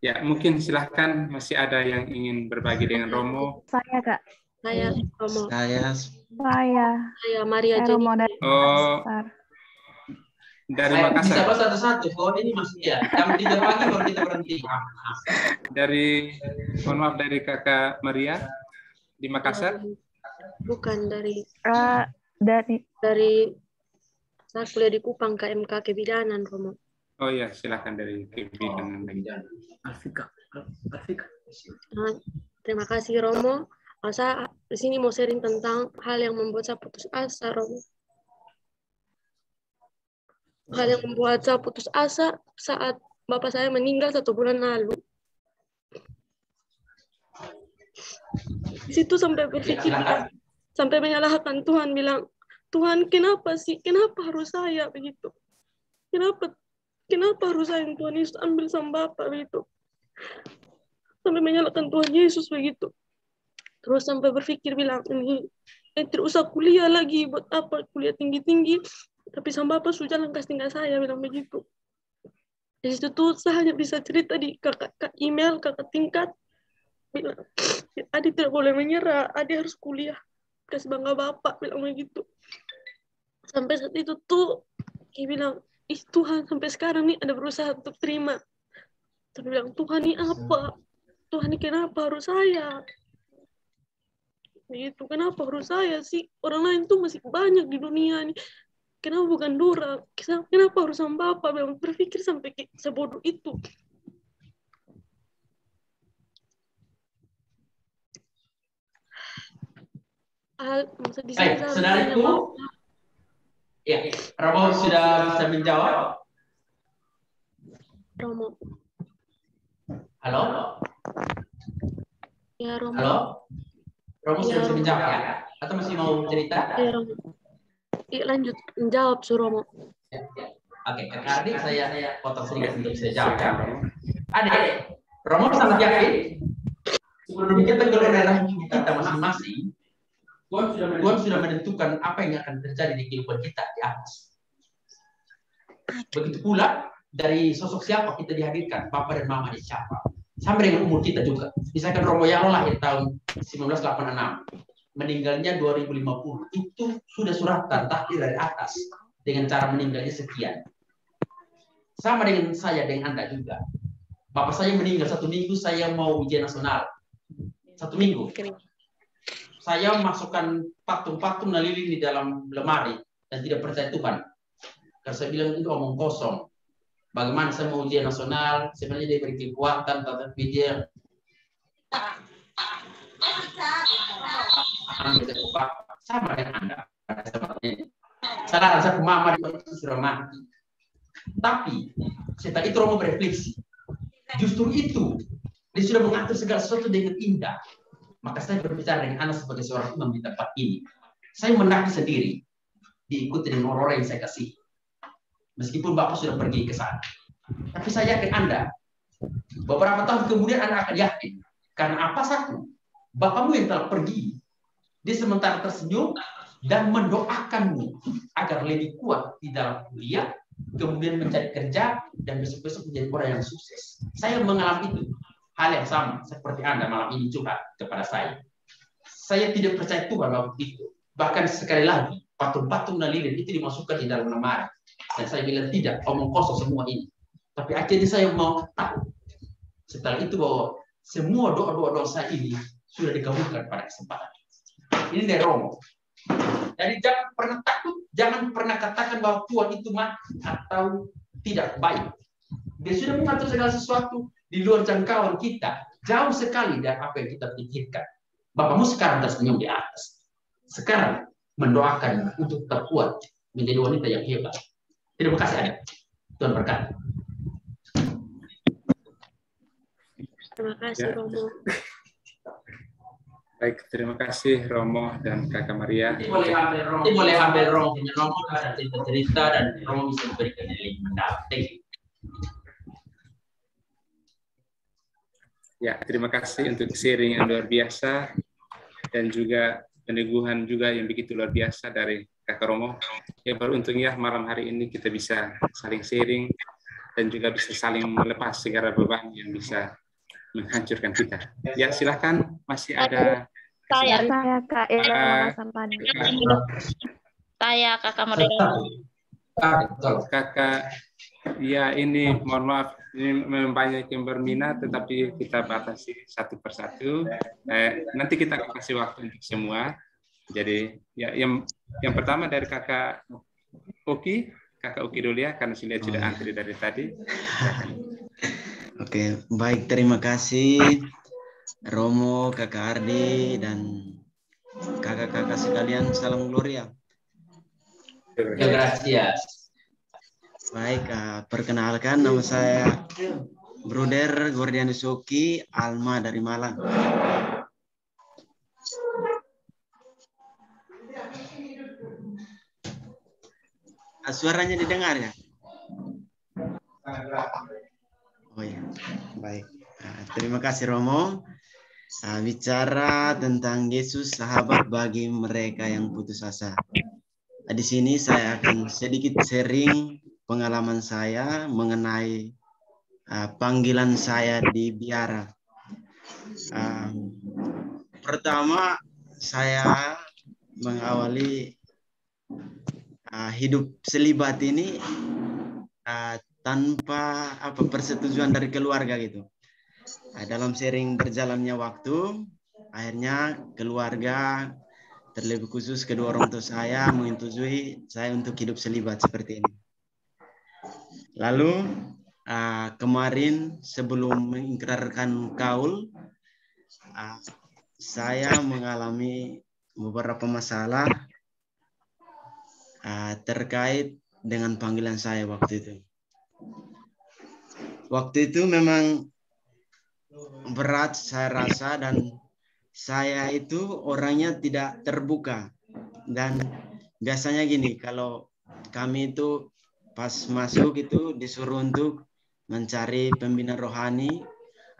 Ya, mungkin silahkan masih ada yang ingin berbagi dengan Romo. Saya, Kak. Saya Romo. Saya Maria Jenny. Oh, dari Makassar. Bisa satu-satu. Ini masih ya. Jam 3 pagi baru kita berhenti. Dari, mohon maaf, dari Kakak Maria di Makassar. Bukan dari dari saya kuliah di Kupang, KMK Kebidanan, Romo. Oh iya, silakan dari Kebidanan. Terima kasih Romo. Saya di sini mau sharing tentang hal yang membuat saya putus asa, Romo. Hal yang membuat saya putus asa saat bapak saya meninggal 1 bulan lalu. Di situ sampai berpikir, sampai menyalahkan Tuhan, bilang, Tuhan kenapa sih? Kenapa harus saya begitu? Kenapa harus saya yang Tuhan Yesus ambil sama bapak begitu? Sampai menyalahkan Tuhan Yesus begitu. Terus sampai berpikir bilang, ini tidak usah kuliah lagi, buat apa kuliah tinggi-tinggi, tapi sama bapak sudah langkah tinggal saya, bilang begitu. Di situ tuh saya hanya bisa cerita di kakak email, kakak tingkat, bilang, adik tidak boleh menyerah, adik harus kuliah, kasih bangga bapak, bilang begitu. Sampai saat itu tuh, dia bilang, ih Tuhan, sampai sekarang nih ada berusaha untuk terima. Tapi bilang, Tuhan ini apa? Tuhan ini kenapa harus saya? Begitu, kenapa harus saya sih? Orang lain tuh masih banyak di dunia ini. Kenapa bukan Dora? Kenapa harus sama Bapak? Memang berpikir sampai sebodoh itu. Saudaraku, ya, Romo sudah bisa menjawab. Romo. Halo? Ya, Romo. Halo? Romo sudah bisa menjawab ya? Atau masih mau cerita? Ya, Romo. Iya, lanjut menjawab, Romo. Ya. Oke, kakak adik saya potong sedikit untuk saya jawab ya. Adik, Romo sangat yakin sebelum kita bergerak kita masing-masing, Tuhan sudah menentukan apa yang akan terjadi di kehidupan kita di atas. Begitu pula dari sosok siapa kita dihadirkan, Papa dan Mama di siapa. Sampai dengan umur kita juga. Misalkan Romo Yaro lahir tahun 1986, meninggalnya 2050. Itu sudah suratan takdir dari atas dengan cara meninggalnya sekian. Sama dengan saya, dengan Anda juga. Bapak saya meninggal 1 minggu, saya mau ujian nasional. 1 minggu. Saya masukkan patung-patung lilin di dalam lemari dan tidak percaya Tuhan. Karena saya bilang itu omong kosong. Bagaimana saya mau ujian nasional, sebenarnya dia beri kekuatan, tapi dia sama dengan Anda. Saya ke mama itu sudah mati. Tapi setelah itu Romo berefleksi. Justru itu dia sudah mengatur segala sesuatu dengan indah. Maka saya berbicara dengan Anda sebagai seorang imam di tempat ini. Saya mendaki sendiri, diikuti dengan orang-orang yang saya kasih. Meskipun Bapak sudah pergi ke sana. Tapi saya yakin Anda, beberapa tahun kemudian Anda akan yakin. Karena apa satu? Bapakmu yang telah pergi, dia sementara tersenyum dan mendoakanmu agar lebih kuat di dalam kuliah, kemudian mencari kerja, dan besok-besok menjadi orang yang sukses. Saya mengalami itu. Hal yang sama seperti Anda malam ini curhat kepada saya. Saya tidak percaya Tuhan waktu itu. Bahkan sekali lagi, patung-patung dan lilin itu dimasukkan di dalam lemari. Dan saya bilang tidak, omong kosong semua ini. Tapi akhirnya saya mau tahu. Setelah itu bahwa semua doa-doa saya ini sudah dikabulkan pada kesempatan. Ini dari Romo. Jadi jangan pernah takut, jangan pernah katakan bahwa Tuhan itu mati atau tidak baik. Dia sudah mengatur segala sesuatu di luar jangkauan kita, jauh sekali dari apa yang kita pikirkan. Bapakmu sekarang tersenyum di atas. Sekarang mendoakan untuk tetap kuat menjadi wanita yang hebat. Terima kasih, Adik. Tuhan berkati. Terima kasih, Romo. Baik, terima kasih Romo dan Kakak Maria. Ini boleh ambil Romo punya nomor, ada cerita-cerita, dan Romo bisa memberikan link mendalam. Ya, terima kasih untuk sharing yang luar biasa dan juga peneguhan juga yang begitu luar biasa dari Kakak Romo. Ya, beruntungnya malam hari ini kita bisa saling sharing dan juga bisa saling melepas segala beban yang bisa menghancurkan kita. Ya, silakan, masih ada saya Kak Ella Sampani. Saya Kakak Maria. Kakak, ya ini mohon maaf, ini banyak yang berminat, tetapi kita batasi satu persatu. Nanti kita kasih waktu untuk semua. Jadi ya yang pertama dari Kakak Uki dulu ya, karena saya lihat sudah antri dari tadi. Oke, baik, terima kasih Romo, Kakak Ardi, dan kakak-kakak sekalian, salam Gloria. Gracias. Baik, perkenalkan nama saya Bruder Gordianus Oki, Alma dari Malang. Suaranya didengar ya? Oh ya, baik. Terima kasih Romo. Bicara tentang Yesus sahabat bagi mereka yang putus asa. Di sini saya akan sedikit sharing pengalaman saya mengenai panggilan saya di biara. Pertama, saya mengawali hidup selibat ini tanpa persetujuan dari keluarga gitu. Dalam sering berjalannya waktu, akhirnya keluarga, terlebih khusus kedua orang tua saya menyetujui saya untuk hidup selibat seperti ini. Lalu kemarin sebelum mengikrarkan kaul, saya mengalami beberapa masalah terkait dengan panggilan saya waktu itu. Waktu itu memang berat saya rasa, dan saya itu orangnya tidak terbuka. Dan biasanya gini, kalau kami itu pas masuk itu disuruh untuk mencari pembina rohani,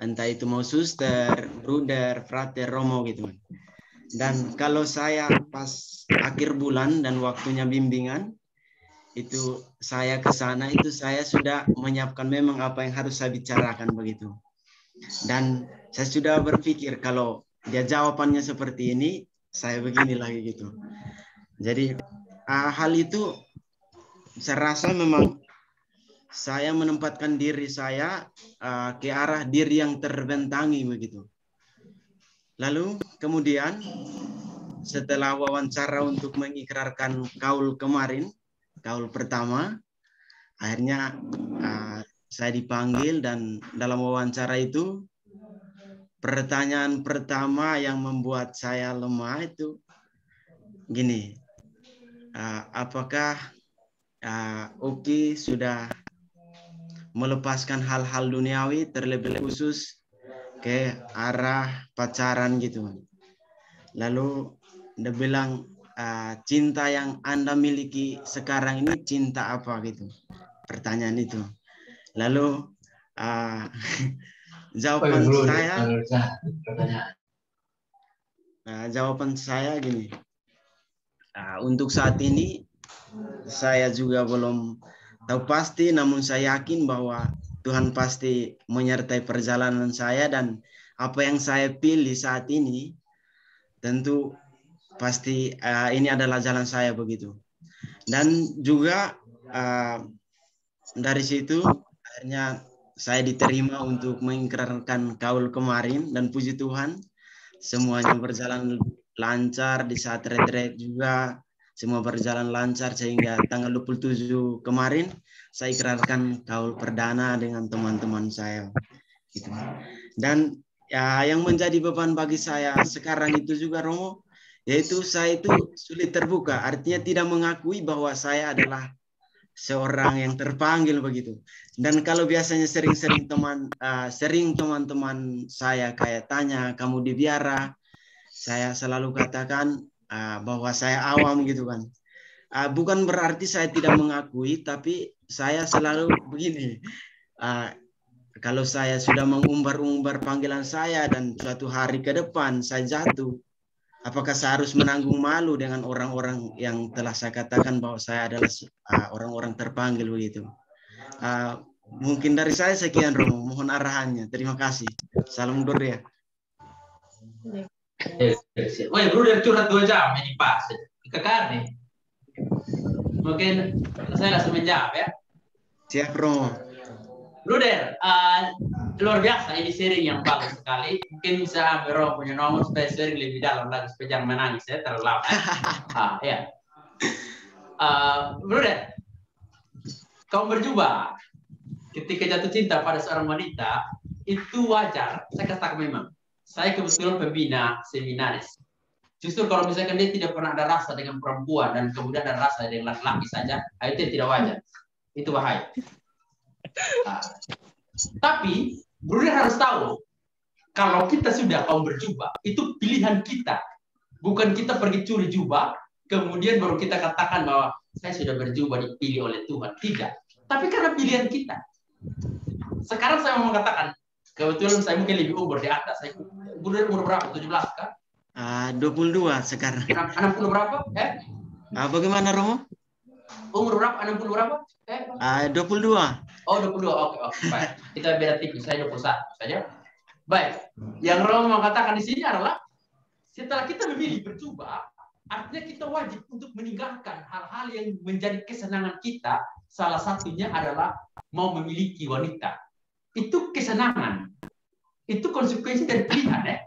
entah itu mau suster, bruder, frater, romo gitu. Dan kalau saya pas akhir bulan dan waktunya bimbingan, itu saya ke sana, itu saya sudah menyiapkan memang apa yang harus saya bicarakan begitu. Dan saya sudah berpikir kalau dia jawabannya seperti ini, saya begini lagi gitu. Jadi hal itu saya rasa memang saya menempatkan diri saya ke arah diri yang terbentangi begitu. Lalu kemudian setelah wawancara untuk mengikrarkan kaul kemarin, kaul pertama, akhirnya saya dipanggil, dan dalam wawancara itu pertanyaan pertama yang membuat saya lemah itu gini, apakah Oki sudah melepaskan hal-hal duniawi terlebih khusus ke arah pacaran gitu. Lalu dia bilang, cinta yang Anda miliki sekarang ini cinta apa gitu, pertanyaan itu. Lalu jawaban saya gini, untuk saat ini saya juga belum tahu pasti, namun saya yakin bahwa Tuhan pasti menyertai perjalanan saya, dan apa yang saya pilih saat ini tentu pasti ini adalah jalan saya begitu. Dan juga dari situ akhirnya saya diterima untuk mengikrarkan kaul kemarin, dan puji Tuhan semuanya berjalan lancar. Di saat retret juga semua berjalan lancar, sehingga tanggal 27 kemarin saya ikrarkan kaul perdana dengan teman-teman saya gitu. Dan yang menjadi beban bagi saya sekarang itu juga Romo, yaitu saya itu sulit terbuka, artinya tidak mengakui bahwa saya adalah seorang yang terpanggil begitu. Dan kalau biasanya sering teman-teman saya kayak tanya, kamu di biara, saya selalu katakan bahwa saya awam gitu kan. Bukan berarti saya tidak mengakui, tapi saya selalu begini, kalau saya sudah mengumbar-umbar panggilan saya dan suatu hari ke depan saya jatuh, apakah saya harus menanggung malu dengan orang-orang yang telah saya katakan bahwa saya adalah orang-orang terpanggil begitu. Mungkin dari saya sekian Romo, mohon arahannya. Terima kasih. Salam Gloria. Woi, Bruder curhat 2 jam ini pas. Kakak nih. Mungkin saya langsung menjawab ya. Siap Romo. Bruder, luar biasa ini sharing yang bagus sekali. Mungkin bisa Romo punya nomor supaya sharing lebih dalam lagi supaya jangan menangis ya terlalu lama. Ya. Bruder, kamu berjubah ketika jatuh cinta pada seorang wanita itu wajar. Saya katakan memang saya kebetulan pembina seminaris. Justru kalau misalkan dia tidak pernah ada rasa dengan perempuan dan kemudian ada rasa dengan laki-laki saja, itu tidak wajar. Itu bahaya. Tapi Bruder harus tahu, kalau kita sudah kaum berjubah, itu pilihan kita. Bukan kita pergi curi jubah, kemudian baru kita katakan bahwa saya sudah berjubah dipilih oleh Tuhan. Tidak. Tapi karena pilihan kita. Sekarang saya mau mengatakan, kebetulan saya mungkin lebih umur di atas. Saya umur berapa? 17 kan? 22 sekarang. 60 berapa? Bagaimana Romo? Umur berapa? 60 berapa? 22. Oh, 22. Oke. Baik. Kita beda tipis. Saya 21 saja. Baik. Yang Romo mengatakan di sini adalah setelah kita memilih berjubah, artinya kita wajib untuk meninggalkan hal-hal yang menjadi kesenangan kita. Salah satunya adalah mau memiliki wanita. Itu kesenangan. Itu konsekuensi dari pilihan.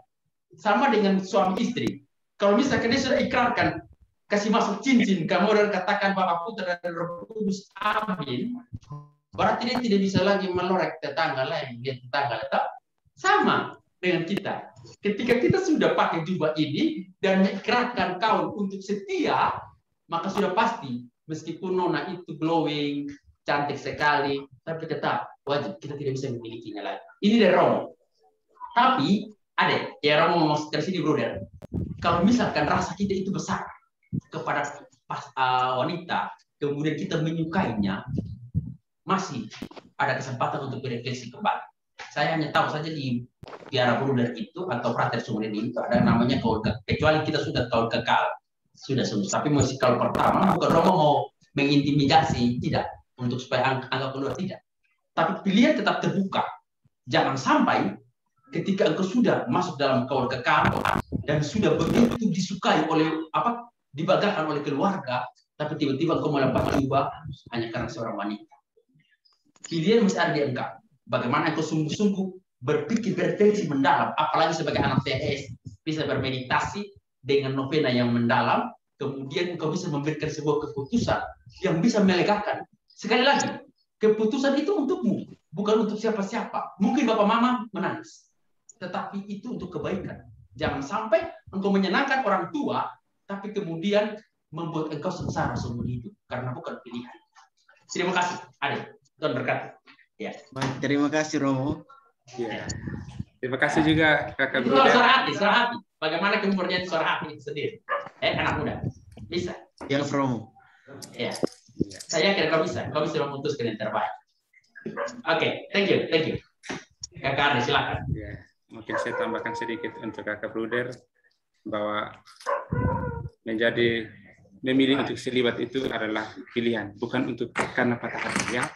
Sama dengan suami istri. Kalau misalkan dia sudah ikrarkan, kasih masuk cincin, kemudian katakan Bapa, Putra dan Roh Kudus, amin. Berarti dia tidak bisa lagi melorek tetangga lain, lihat tetangga tetap sama dengan kita. Ketika kita sudah pakai jubah ini dan mengikrarkan kaum untuk setia, maka sudah pasti meskipun nona itu glowing, cantik sekali, tapi tetap wajib kita tidak bisa memilikinya lagi. Ini dari Romo. Tapi ada ya Romo mau dari sini Bruder. Kalau misalkan rasa kita itu besar kepada wanita, kemudian kita menyukainya, masih ada kesempatan untuk berefleksi kembali. Saya hanya tahu saja di biara Bruder itu atau Frater Sumreni itu ada namanya kaul kekal. Kecuali kita sudah kaul kekal, sudah sembuh. Tapi masih kaul pertama, bukan Romo mau mengintimidasi, tidak. Untuk supaya angka kedua, tidak. Tapi pilihan tetap terbuka. Jangan sampai ketika engkau sudah masuk dalam kaul kekal dan sudah begitu disukai oleh dibanggakan oleh keluarga, tapi tiba-tiba engkau melepas jubah hanya karena seorang wanita. Pilihan mesti ada di engkau. Bagaimana engkau sungguh-sungguh berpikir berefleksi mendalam, apalagi sebagai anak THS bisa bermeditasi dengan novena yang mendalam, kemudian engkau bisa memberikan sebuah keputusan yang bisa melegakan. Sekali lagi, keputusan itu untukmu, bukan untuk siapa-siapa. Mungkin bapak mama menangis, tetapi itu untuk kebaikan. Jangan sampai engkau menyenangkan orang tua, tapi kemudian membuat engkau sengsara seumur hidup karena bukan pilihan. Terima kasih, Adik. Tuhan berkati. Ya. Baik, terima kasih Romo. Ya. Terima kasih juga Kakak Itu Bruder. suara hati. Bagaimana kamu berjadi suara hati sendiri? Anak muda. Bisa. Ya, Romo. Ya. Saya yakin kau bisa memutuskan yang terbaik. Oke, thank you. Kakak Ardi, silakan. Ya, mungkin saya tambahkan sedikit untuk Kakak Bruder bahwa memilih untuk selibat itu adalah pilihan, bukan untuk karena patah hati. Ya.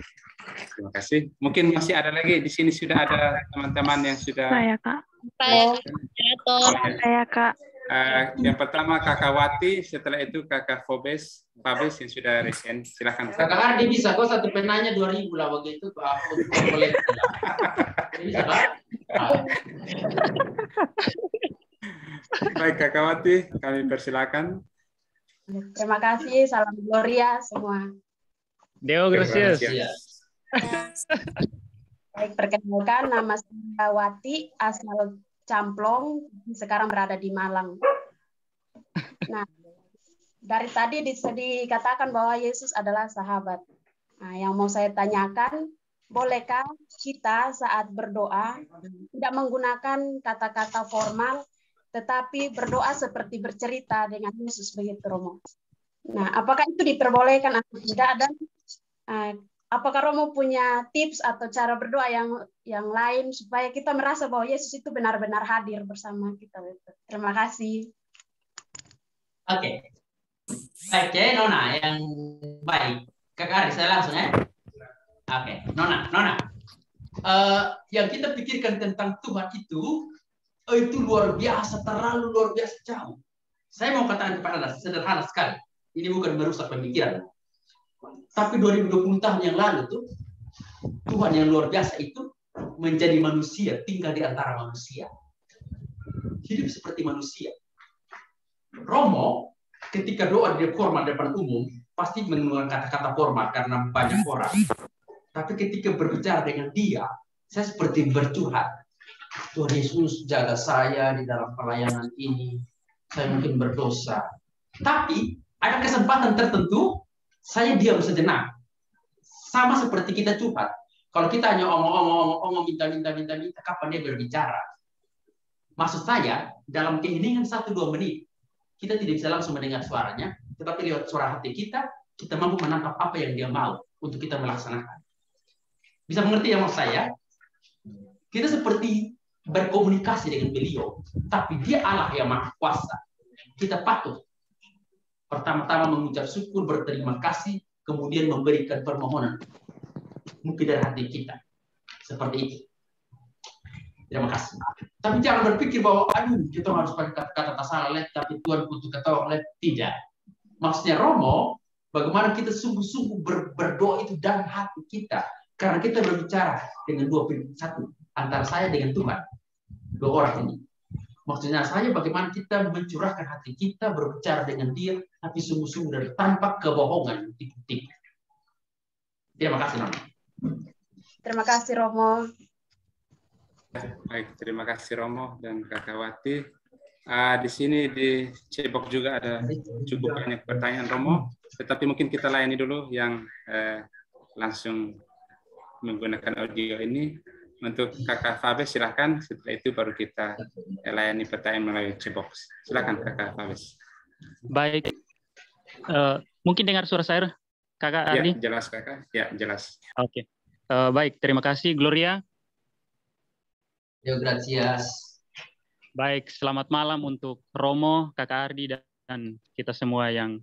Terima kasih. Mungkin masih ada lagi di sini, sudah ada teman-teman yang sudah. Saya Kak. Saya Kak. Yang pertama Kakak Wati, setelah itu Kakak Fabes yang sudah resen. Silakan. Kakak Ardi bisa, kok satu penanya 2.000 lah begitu. Boleh. Bisa Pak? Baik Kakak Wati, kami persilakan. Terima kasih, salam Gloria semua. Deo gracias. Baik, perkenalkan nama saya Wati, asal Camplong, sekarang berada di Malang. Nah, dari tadi dikatakan bahwa Yesus adalah sahabat. Nah, yang mau saya tanyakan, bolehkah kita saat berdoa tidak menggunakan kata-kata formal, tetapi berdoa seperti bercerita dengan Yesus, begitu Romo? Nah, apakah itu diperbolehkan atau tidak? Dan apakah Romo punya tips atau cara berdoa yang lain supaya kita merasa bahwa Yesus itu benar-benar hadir bersama kita? Terima kasih. Oke. Baik, Nona yang baik. Kakak Ari, saya langsung ya. Oke, Nona. Yang kita pikirkan tentang Tuhan itu luar biasa, terlalu luar biasa jauh. Saya mau katakan kepada Anda, sederhana sekali. Ini bukan merusak pemikiran. Tapi 2020 tahun yang lalu tuh, Tuhan yang luar biasa itu menjadi manusia, tinggal di antara manusia. Hidup seperti manusia. Romo, ketika doa di formal depan umum, pasti menggunakan kata-kata formal karena banyak orang. Tapi ketika berbicara dengan dia, saya seperti bercurhat. Tuhan Yesus jaga saya di dalam pelayanan ini. Saya mungkin berdosa. Tapi ada kesempatan tertentu saya diam sejenak. Sama seperti kita curhat. Kalau kita hanya omong, minta, kapan dia berbicara? Maksud saya, dalam keheningan 1-2 menit, kita tidak bisa langsung mendengar suaranya, tetapi lewat suara hati kita mampu menangkap apa yang dia mau untuk kita melaksanakan. Bisa mengerti ya maksud saya? Kita seperti berkomunikasi dengan beliau, tapi dia Allah yang Maha Kuasa. Kita patut pertama-tama mengucap syukur, berterima kasih, kemudian memberikan permohonan mungkin dari hati kita. Seperti itu. Terima kasih. Tapi jangan berpikir bahwa aduh kita harus pakai kata-kata salah, tapi Tuhan butuh kata oleh. Tidak. Maksudnya Romo, bagaimana kita sungguh-sungguh berdoa itu dari hati kita. Karena kita berbicara dengan satu antara saya dengan Tuhan. 2 orang ini. Maksudnya saya bagaimana kita mencurahkan hati kita berbicara dengan dia, tapi sungguh-sungguh dari tanpa kebohongan. Terima kasih, Romo. Terima kasih, Romo. Baik, terima kasih Romo dan Kakak Wati. Di sini di Cebok juga ada cukup banyak pertanyaan Romo, tetapi mungkin kita layani dulu yang langsung menggunakan audio ini. Untuk Kakak Fabes silahkan, setelah itu baru kita layani pertanyaan melalui Cebok. Silahkan Kakak Fabes. Baik, mungkin dengar suara saya, Kakak Ardi? Ya, jelas Kakak. Ya, jelas. Oke. Baik, terima kasih Gloria. Yo, gracias. Baik, selamat malam untuk Romo, Kakak Ardi, dan kita semua yang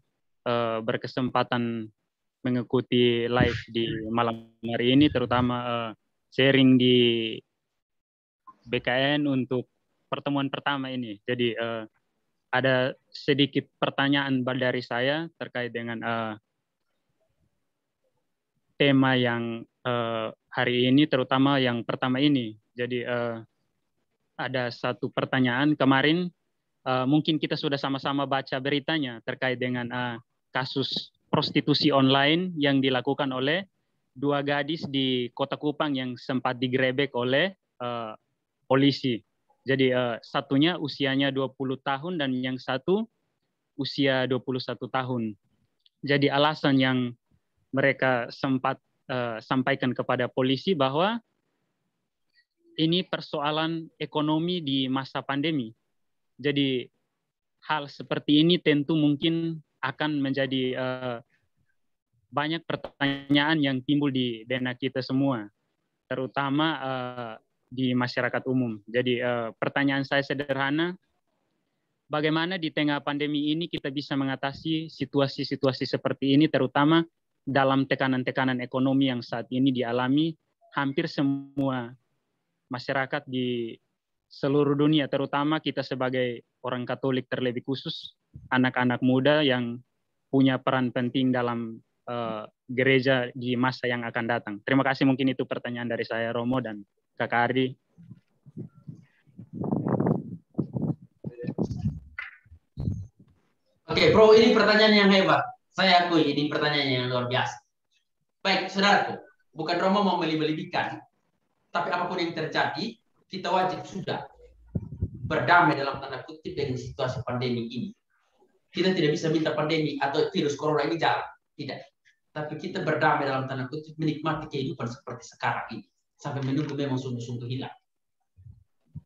berkesempatan mengikuti live di malam hari ini, terutama sharing di BKN untuk pertemuan pertama ini. Jadi ada sedikit pertanyaan dari saya terkait dengan tema yang hari ini, terutama yang pertama ini. Jadi ada satu pertanyaan kemarin, mungkin kita sudah sama-sama baca beritanya terkait dengan kasus prostitusi online yang dilakukan oleh 2 gadis di Kota Kupang yang sempat digerebek oleh polisi. Jadi satunya usianya 20 tahun dan yang satu usia 21 tahun. Jadi alasan yang mereka sempat sampaikan kepada polisi bahwa ini persoalan ekonomi di masa pandemi. Jadi hal seperti ini tentu mungkin akan menjadi banyak pertanyaan yang timbul di benak kita semua, terutama di masyarakat umum. Jadi pertanyaan saya sederhana, bagaimana di tengah pandemi ini kita bisa mengatasi situasi-situasi seperti ini, terutama dalam tekanan-tekanan ekonomi yang saat ini dialami hampir semua masyarakat di seluruh dunia, terutama kita sebagai orang Katolik terlebih khusus, anak-anak muda yang punya peran penting dalam gereja di masa yang akan datang. Terima kasih, mungkin itu pertanyaan dari saya, Romo dan Kakak Ardi. Oke, Bro, ini pertanyaan yang hebat. Saya akui ini pertanyaan yang luar biasa. Baik, saudaraku, bukan Romo mau melebih-lebihkan, tapi apapun yang terjadi, kita wajib sudah berdamai dalam tanda kutip dengan situasi pandemi ini. Kita tidak bisa minta pandemi atau virus corona ini jalan. Tidak. Tapi kita berdamai dalam tanda kutip menikmati kehidupan seperti sekarang ini. Sampai menunggu memang sungguh-sungguh hilang.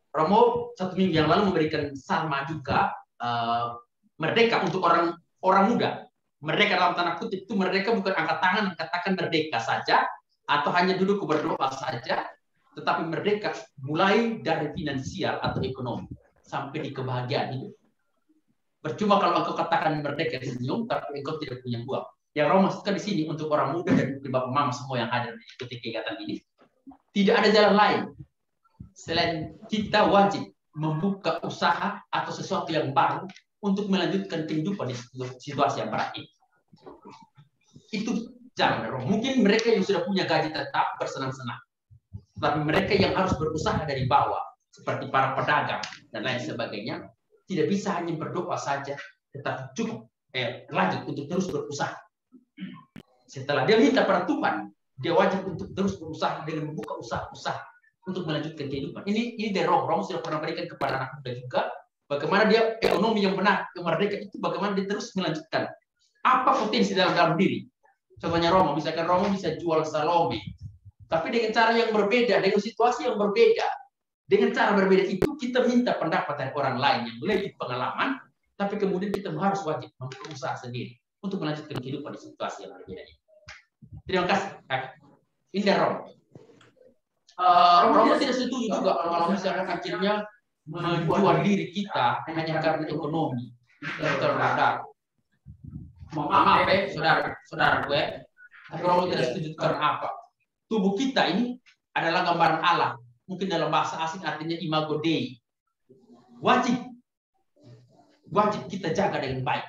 Romo 1 minggu yang lalu memberikan sama juga merdeka untuk orang muda. Merdeka dalam tanda kutip itu merdeka bukan angkat tangan, katakan merdeka saja, atau hanya duduk berdoa saja, tetapi merdeka mulai dari finansial atau ekonomi sampai di kebahagiaan hidup. Percuma kalau engkau katakan merdeka senyum, tapi engkau tidak punya uang. Yang Romo maksudkan di sini untuk orang muda dan bapak mama semua yang hadir di kegiatan ini, tidak ada jalan lain selain kita wajib membuka usaha atau sesuatu yang baru untuk melanjutkan kehidupan di situasi yang berat ini. Itu jalan Romo. Mungkin mereka yang sudah punya gaji tetap bersenang-senang, tapi mereka yang harus berusaha dari bawah, seperti para pedagang dan lain sebagainya, tidak bisa hanya berdoa saja, tetapi cukup lanjut untuk terus berusaha. Setelah dia minta pada Tuhan, dia wajib untuk terus berusaha dengan membuka usaha-usaha untuk melanjutkan kehidupan. Ini dari Romo sudah pernah berikan kepada anak muda juga, bagaimana dia ekonomi yang benar, yang merdeka itu bagaimana dia terus melanjutkan. Apa potensi dalam diri? Contohnya Romo, misalkan Romo bisa jual Salome, tapi dengan cara yang berbeda, dengan situasi yang berbeda, dengan cara berbeda itu kita minta pendapat dari orang lain yang lebih pengalaman, tapi kemudian kita harus wajib berusaha sendiri untuk melanjutkan kehidupan di situasi yang berbeda ini. Terima kasih. Ini dari Romo. Romo tidak setuju juga kalau misalkan akhirnya menjual diri kita hanya karena ekonomi. Maaf saudara gue, tapi Romo tidak setuju karena apa? Tubuh kita ini adalah gambaran Allah. Mungkin dalam bahasa asing artinya imago Dei. Wajib kita jaga dengan baik.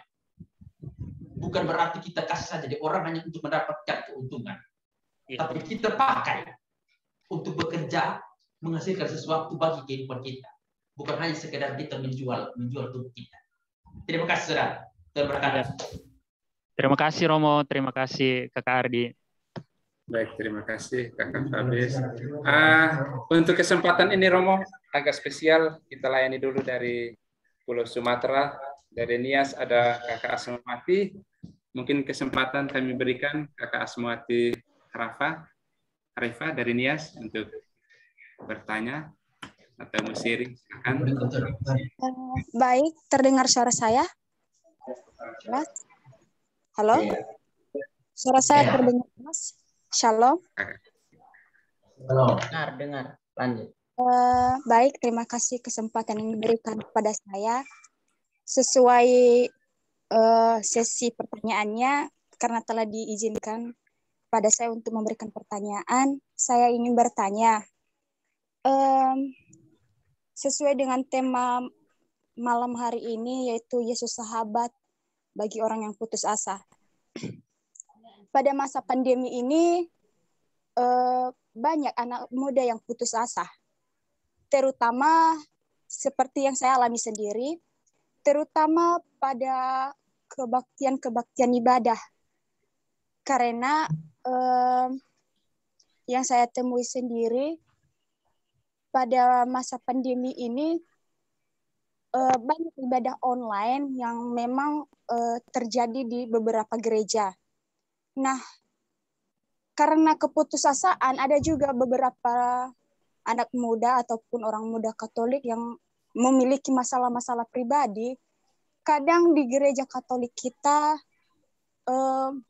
Bukan berarti kita kasih saja di orang hanya untuk mendapatkan keuntungan. Tapi kita pakai untuk bekerja, menghasilkan sesuatu bagi kehidupan kita. Bukan hanya sekedar kita menjual tubuh kita. Terima kasih saudara. Terima kasih Romo, terima kasih Kakak Ardi. Baik, terima kasih Kakak Fabis. Untuk kesempatan ini Romo agak spesial, kita layani dulu dari Pulau Sumatera, dari Nias ada Kakak Asmawati. Mungkin kesempatan kami berikan Kakak Asmawati Arifah dari Nias untuk bertanya atau sharing. Baik, terdengar suara saya? Jelas? Halo? Suara saya terdengar jelas? Shalom. Dengar. Lanjut. Baik, terima kasih kesempatan yang diberikan kepada saya. Sesuai sesi pertanyaannya, karena telah diizinkan pada saya untuk memberikan pertanyaan, saya ingin bertanya, sesuai dengan tema malam hari ini, yaitu Yesus sahabat bagi orang yang putus asa. Pada masa pandemi ini, banyak anak muda yang putus asa. Terutama seperti yang saya alami sendiri, terutama pada kebaktian ibadah. Karena yang saya temui sendiri, pada masa pandemi ini, banyak ibadah online yang memang terjadi di beberapa gereja. Nah, karena keputusasaan ada juga beberapa anak muda ataupun orang muda Katolik yang memiliki masalah-masalah pribadi. Kadang di gereja Katolik kita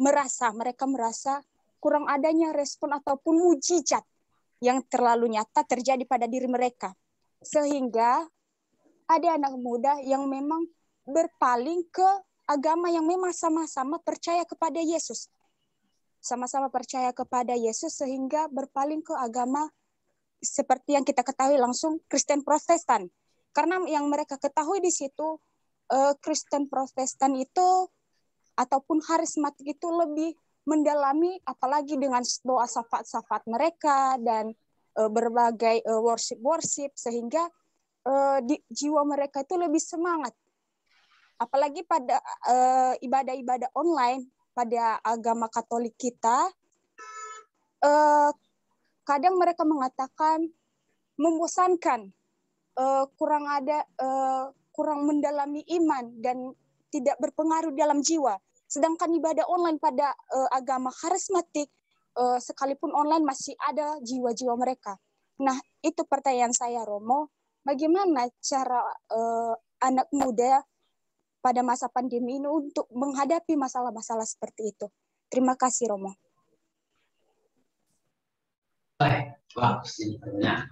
mereka merasa kurang adanya respon ataupun mujizat yang terlalu nyata terjadi pada diri mereka. Sehingga ada anak muda yang memang berpaling ke agama yang memang sama-sama percaya kepada Yesus. Sama-sama percaya kepada Yesus sehingga berpaling ke agama seperti yang kita ketahui langsung Kristen Protestan. Karena yang mereka ketahui di situ Kristen Protestan itu ataupun karismatik itu lebih mendalami, apalagi dengan doa syafaat-syafaat mereka dan berbagai worship sehingga jiwa mereka itu lebih semangat. Apalagi pada ibadah-ibadah online pada agama Katolik kita, kadang mereka mengatakan membosankan, kurang mendalami iman dan tidak berpengaruh dalam jiwa. Sedangkan ibadah online pada agama karismatik, sekalipun online masih ada jiwa-jiwa mereka. Nah, itu pertanyaan saya, Romo. Bagaimana cara anak muda pada masa pandemi ini untuk menghadapi masalah-masalah seperti itu? Terima kasih, Romo. Baik, bagus ini pertanyaan.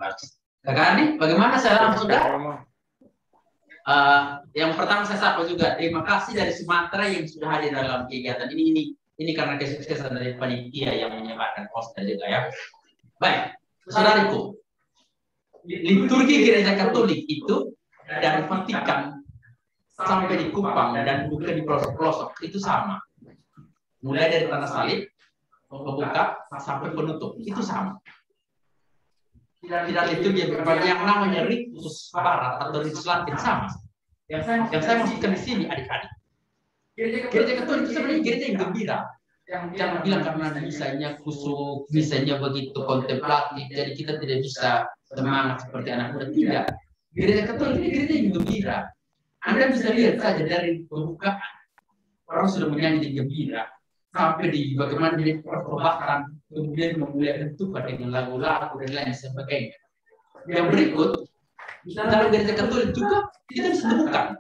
Kakak Andi, bagaimana saya langsung yang pertama saya sapa juga, terima kasih dari Sumatera yang sudah hadir dalam kegiatan ini karena kesuksesan dari panitia yang menyebarkan poster juga ya. Baik, saudariku, liturgi gereja Katolik itu dari Vatikan sampai di Kupang dan bukan di pelosok-pelosok itu sama. Mulai dari tanda salib, pembuka sampai penutup itu sama. Tidak liturgi yang namanya ritus barat atau ritus Latin sama. Yang saya maksudkan di sini adik-adik. Gereja Katolik itu sebenarnya gereja yang gembira. Jangan bilang karena misalnya kusuk, misalnya begitu kontemplatif, jadi kita tidak bisa semangat seperti anak muda. Tidak. Gereja Katolik ini gereja yang gembira. Anda bisa lihat saja dari pembukaan orang sudah menyanyi di gembira sampai di bagaimana dia pertobatan, kemudian memuliakan Tuhan dengan lagu-lagu dan lain sebagainya. Yang berikut, dalam gereja Katolik juga kita bisa temukan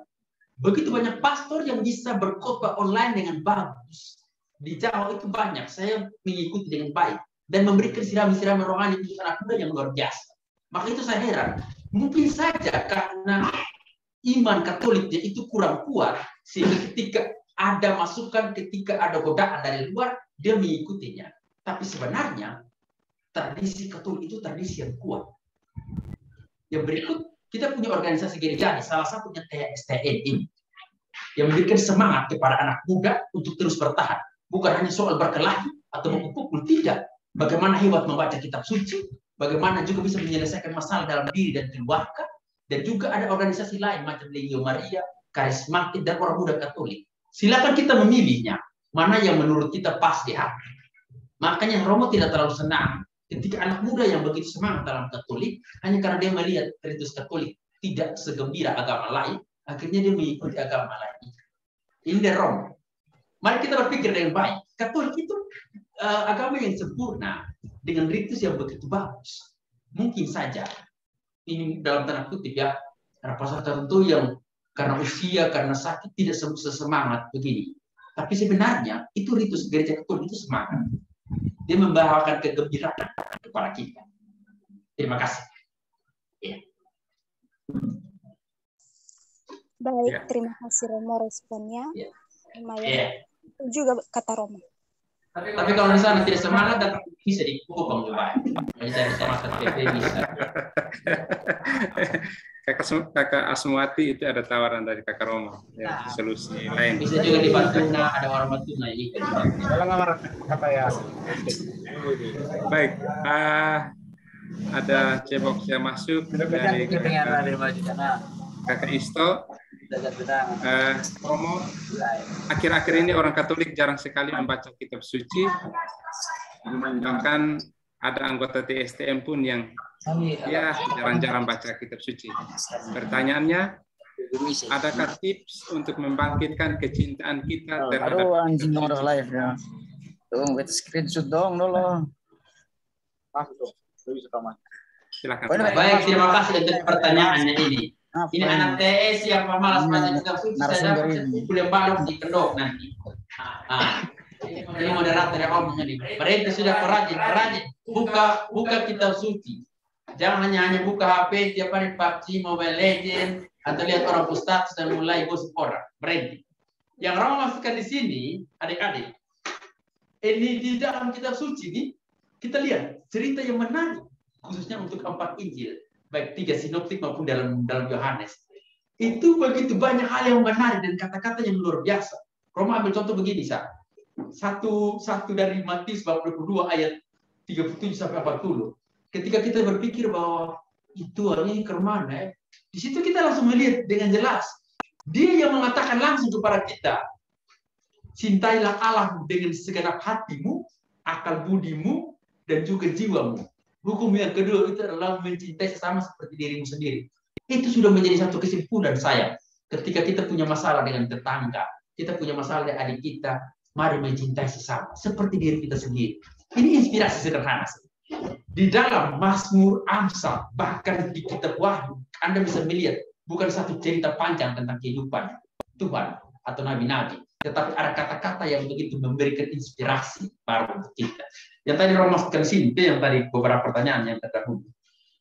begitu banyak pastor yang bisa berkhotbah online dengan bagus. Di Jawa itu banyak, saya mengikuti dengan baik dan memberikan siraman-siraman rohani untuk anak muda yang luar biasa. Maka itu saya heran, mungkin saja karena iman Katoliknya itu kurang kuat, sehingga ketika ada masukan, ketika ada godaan dari luar, dia mengikutinya. Tapi sebenarnya tradisi Katolik itu tradisi yang kuat. Yang berikut, kita punya organisasi gereja, salah satunya TSTN ini, yang memberikan semangat kepada anak muda untuk terus bertahan. Bukan hanya soal berkelahi atau memukul, tidak. Bagaimana hebat membaca kitab suci, bagaimana juga bisa menyelesaikan masalah dalam diri dan keluarga, dan juga ada organisasi lain macam Legio Maria, Karismatik, dan orang muda Katolik. Silakan kita memilihnya, mana yang menurut kita pas di hati. Makanya Romo tidak terlalu senang ketika anak muda yang begitu semangat dalam Katolik, hanya karena dia melihat ritus Katolik tidak segembira agama lain, akhirnya dia mengikuti agama lain. Ini dari Romo. Mari kita berpikir dengan baik. Katolik itu agama yang sempurna dengan ritus yang begitu bagus. Mungkin saja ini dalam tanda kutip ya, karena pasal tertentu yang karena usia, karena sakit tidak sesemangat begini. Tapi sebenarnya itu ritus gereja Katolik itu semangat. Dia membawakan kegembiraan kepada kita. Terima kasih. Ya. Baik, terima kasih Romo responnya. Lumayan. Itu juga kata Romo. Tapi kalau di sana tidak semangat, dan bisa dikubur bisa masuk PP bisa. Kakak Asmuati itu ada tawaran dari Kakak Romo, ya, solusi lain. Bisa juga dibantu, ada orang bantu apa ya? Baik, ada cebok yang masuk dari Kakak Isto. Romo, akhir-akhir ini orang Katolik jarang sekali membaca kitab suci, bahkan ada anggota TSTM pun yang ya jarang-jarang baca kitab suci. Pertanyaannya, adakah tips untuk membangkitkan kecintaan kita terhadap anjing nomor live ya? Tuh, kita screenshot dong dulu. Silakan. Baik, terima kasih untuk pertanyaannya ini. Ini anak TS yang malas baca kitab suci, saya dapat kuliah baru di Kendok nanti. Ini moderator yang omong ini. Mereka sudah perajin, buka kitab suci. Jangan hanya buka HP tiap hari PUBG, Mobile Legends, atau lihat orang ustaz dan mulai gosip orang. Berhenti. Yang Romo masukkan di sini, adik-adik, ini di dalam kitab suci ini kita lihat cerita yang menarik, khususnya untuk 4 Injil, baik 3 sinoptik maupun dalam Yohanes. Itu begitu banyak hal yang menarik dan kata-kata yang luar biasa. Romo ambil contoh begini, satu dari Matius bab 22 ayat 37 sampai 40. Ketika kita berpikir bahwa itu ini ke mana, di situ kita langsung melihat dengan jelas. Dia yang mengatakan langsung kepada kita, cintailah Allah dengan segenap hatimu, akal budimu, dan juga jiwamu. Hukum yang kedua itu adalah mencintai sesama seperti dirimu sendiri. Itu sudah menjadi satu kesimpulan saya. Ketika kita punya masalah dengan tetangga, kita punya masalah dengan adik kita, mari mencintai sesama seperti diri kita sendiri. Ini inspirasi sederhana. Di dalam Mazmur, Amsal, bahkan di kitab Wahyu, Anda bisa melihat bukan satu cerita panjang tentang kehidupan Tuhan atau nabi-nabi, tetapi ada kata-kata yang begitu memberikan inspirasi baru untuk kita. Yang tadi Romo masukkan sini, itu yang tadi beberapa pertanyaan yang terdahulu.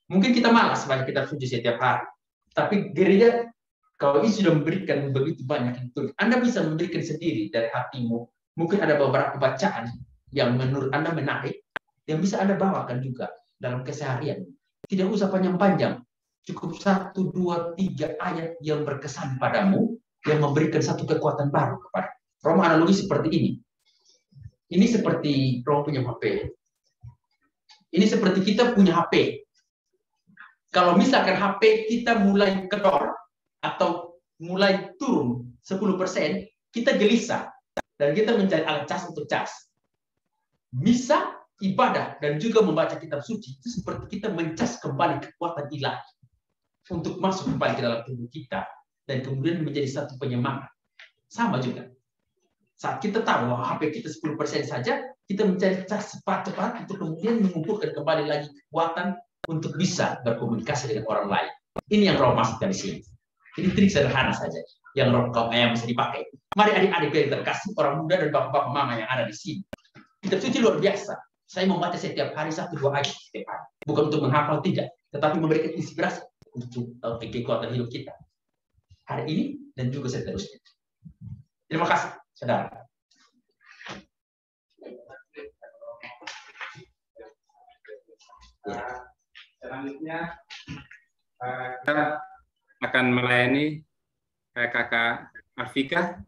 Mungkin kita malas baca kitab suci setiap hari, tapi gereja kalau ini sudah memberikan begitu banyak itu, Anda bisa memberikan sendiri dari hatimu. Mungkin ada beberapa bacaan yang menurut Anda menarik, yang bisa Anda bawakan juga dalam keseharian. Tidak usah panjang-panjang. Cukup 1, 2, 3 ayat yang berkesan padamu, yang memberikan satu kekuatan baru kepada. Romo analogi seperti ini. Ini seperti Romo punya HP. Ini seperti kita punya HP. Kalau misalkan HP kita mulai kendor atau mulai turun 10%, kita gelisah dan kita mencari alat cas untuk cas. Bisa ibadah dan juga membaca kitab suci itu seperti kita mencas kembali kekuatan ilahi untuk masuk kembali ke dalam tubuh kita dan kemudian menjadi satu penyemangat. Sama juga. Saat kita tahu bahwa HP kita 10% saja, kita mencari cara cepat-cepat untuk kemudian mengumpulkan kembali lagi kekuatan untuk bisa berkomunikasi dengan orang lain. Ini yang Roh maksudkan di sini. Ini trik sederhana saja yang Roh yang bisa dipakai. Mari adik-adik yang terkasih, orang muda dan bapak-bapak mama yang ada di sini. Kitab suci luar biasa. Saya membaca setiap hari 1-2 ayat setiap hari. Bukan untuk menghafal, tidak, tetapi memberikan inspirasi untuk kekuatan hidup kita hari ini dan juga seterusnya. Terima kasih, saudara. Selanjutnya kita akan melayani kakak Alfika.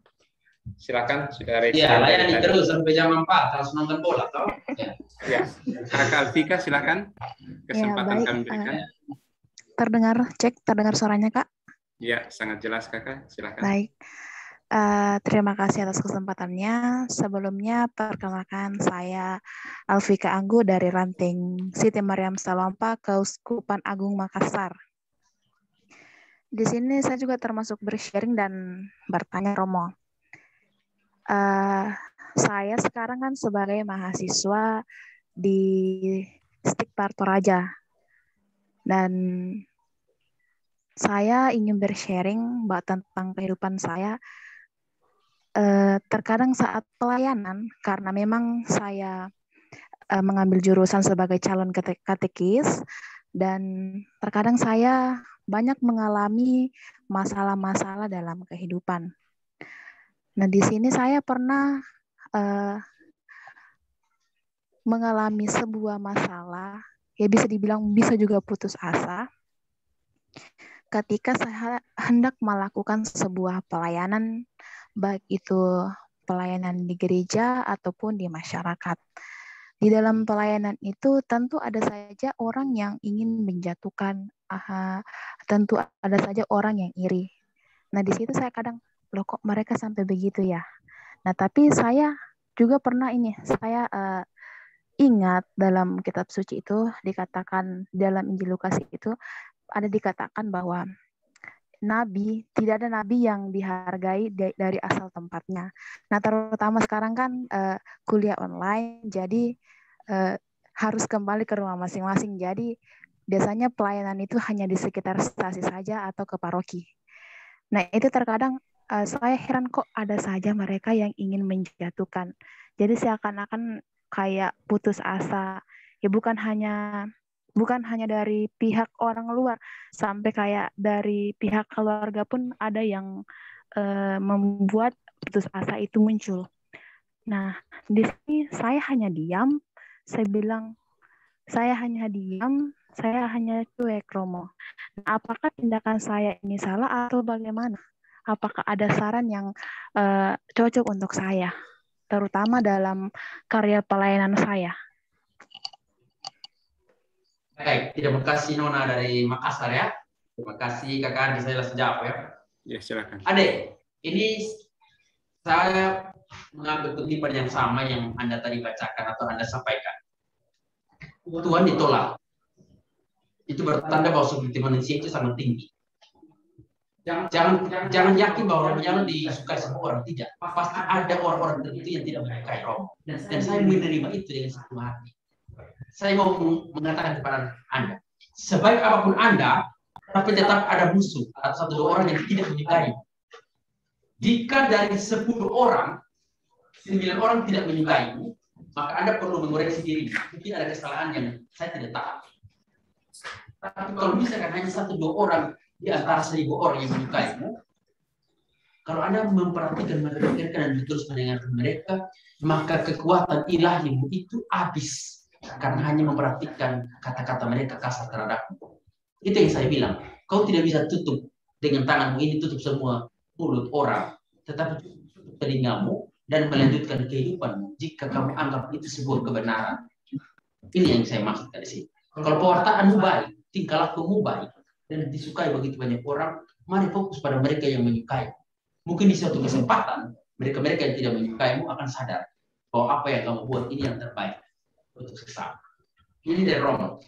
Silakan, sudah ready. Ya, layani terus sampai jam 4 harus nonton bola, toh? Ya, kakak Alfika, silakan. Kesempatan baik. kami berikan. Terdengar suaranya, Kak? Ya, sangat jelas, kakak. Silakan. Baik. Terima kasih atas kesempatannya. Sebelumnya, perkenalkan saya Alfika Anggu dari Ranting Siti Mariam Salompa, Keuskupan Agung Makassar. Di sini saya juga termasuk bersharing dan bertanya Romo. Saya sekarang kan sebagai mahasiswa di Stikpar Toraja. Dan saya ingin bersharing tentang kehidupan saya. Terkadang saat pelayanan, karena memang saya mengambil jurusan sebagai calon katekis, dan terkadang saya banyak mengalami masalah-masalah dalam kehidupan. Nah, di sini saya pernah mengalami sebuah masalah, ya bisa dibilang bisa juga putus asa, ketika saya hendak melakukan sebuah pelayanan, baik itu pelayanan di gereja ataupun di masyarakat. Di dalam pelayanan itu tentu ada saja orang yang ingin menjatuhkan, tentu ada saja orang yang iri. Nah, di situ saya kadang, loh kok mereka sampai begitu ya? Nah, tapi saya juga pernah saya ingat dalam kitab suci itu dikatakan, dalam Injil Lukas itu ada dikatakan bahwa tidak ada nabi yang dihargai dari asal tempatnya. Nah, terutama sekarang kan kuliah online, jadi harus kembali ke rumah masing-masing. Jadi biasanya pelayanan itu hanya di sekitar stasi saja atau ke paroki. Nah, itu terkadang saya heran kok ada saja mereka yang ingin menjatuhkan. Jadi seakan-akan kayak putus asa. Ya bukan hanya dari pihak orang luar, sampai kayak dari pihak keluarga pun ada yang membuat putus asa itu muncul. Nah, di sini saya hanya diam, saya bilang, saya hanya diam, saya hanya cuek, Romo. Nah, apakah tindakan saya ini salah atau bagaimana? Apakah ada saran yang cocok untuk saya, terutama dalam karya pelayanan saya? Baik, terima kasih Nona dari Makassar ya. Terima kasih kakak Andi, saya langsung jawab ya. Ya, silakan. Adik, ini saya mengambil kutipan yang sama yang Anda tadi bacakan atau Anda sampaikan. Tuhan ditolak. Itu bertanda bahwa subjektif manusia itu sangat tinggi. Jangan yakin bahwa Romo disukai semua orang, tidak. Pasti ada orang-orang tertentu yang tidak menyukai Romo. Dan saya menerima itu dengan sepenuh hati. Saya mau mengatakan kepada Anda, sebaik apapun Anda, tapi tetap ada musuh atau 1-2 orang yang tidak menyukai. Jika dari 10 orang, 9 orang tidak menyukaimu, maka Anda perlu mengoreksi diri. Mungkin ada kesalahan yang saya tidak tahu. Tapi kalau misalkan hanya 1-2 orang di antara 1000 orang yang menyukaimu, kalau Anda memperhatikan mereka dan terus mendengarkan mereka, maka kekuatan ilahimu itu habis. Karena hanya memperhatikan kata-kata mereka kasar terhadapmu. Itu yang saya bilang. Kau tidak bisa tutup dengan tanganmu ini, tutup semua mulut orang, tetapi tutup telingamu dan melanjutkan kehidupanmu jika kamu anggap itu sebuah kebenaran. Ini yang saya maksudkan di sini. Kalau pewartaanmu baik, tingkah lakumu baik, dan disukai begitu banyak orang, mari fokus pada mereka yang menyukai. Mungkin di suatu kesempatan, mereka yang tidak menyukaimu akan sadar bahwa apa yang kamu buat ini yang terbaik. untuk sesama. Ini dari Romo.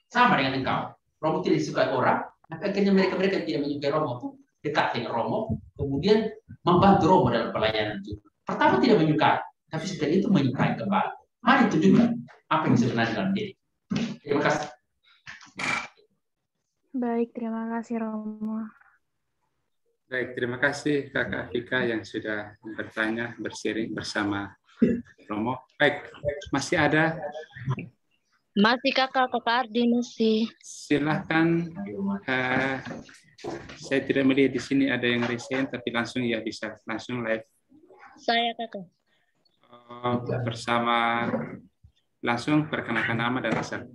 Sama dengan engkau. Romo tidak disukai orang, tapi akhirnya mereka yang tidak menyukai Romo itu dekat dengan Romo, kemudian membantu Romo dalam pelayanan itu. Pertama tidak menyukai, tapi setelah itu menyukai kembali. Mari tunjukkan apa yang sebenarnya dalam diri. Terima kasih. Baik, terima kasih Romo. Baik, terima kasih Kakak Vika yang sudah bertanya, bersharing bersama Romo. Baik, masih ada? Masih Kakak Ardi masih. Silahkan. Saya tidak melihat di sini ada yang resign, tapi langsung ya bisa langsung live. Saya Kakak. Bersama langsung perkenalkan nama dan asal.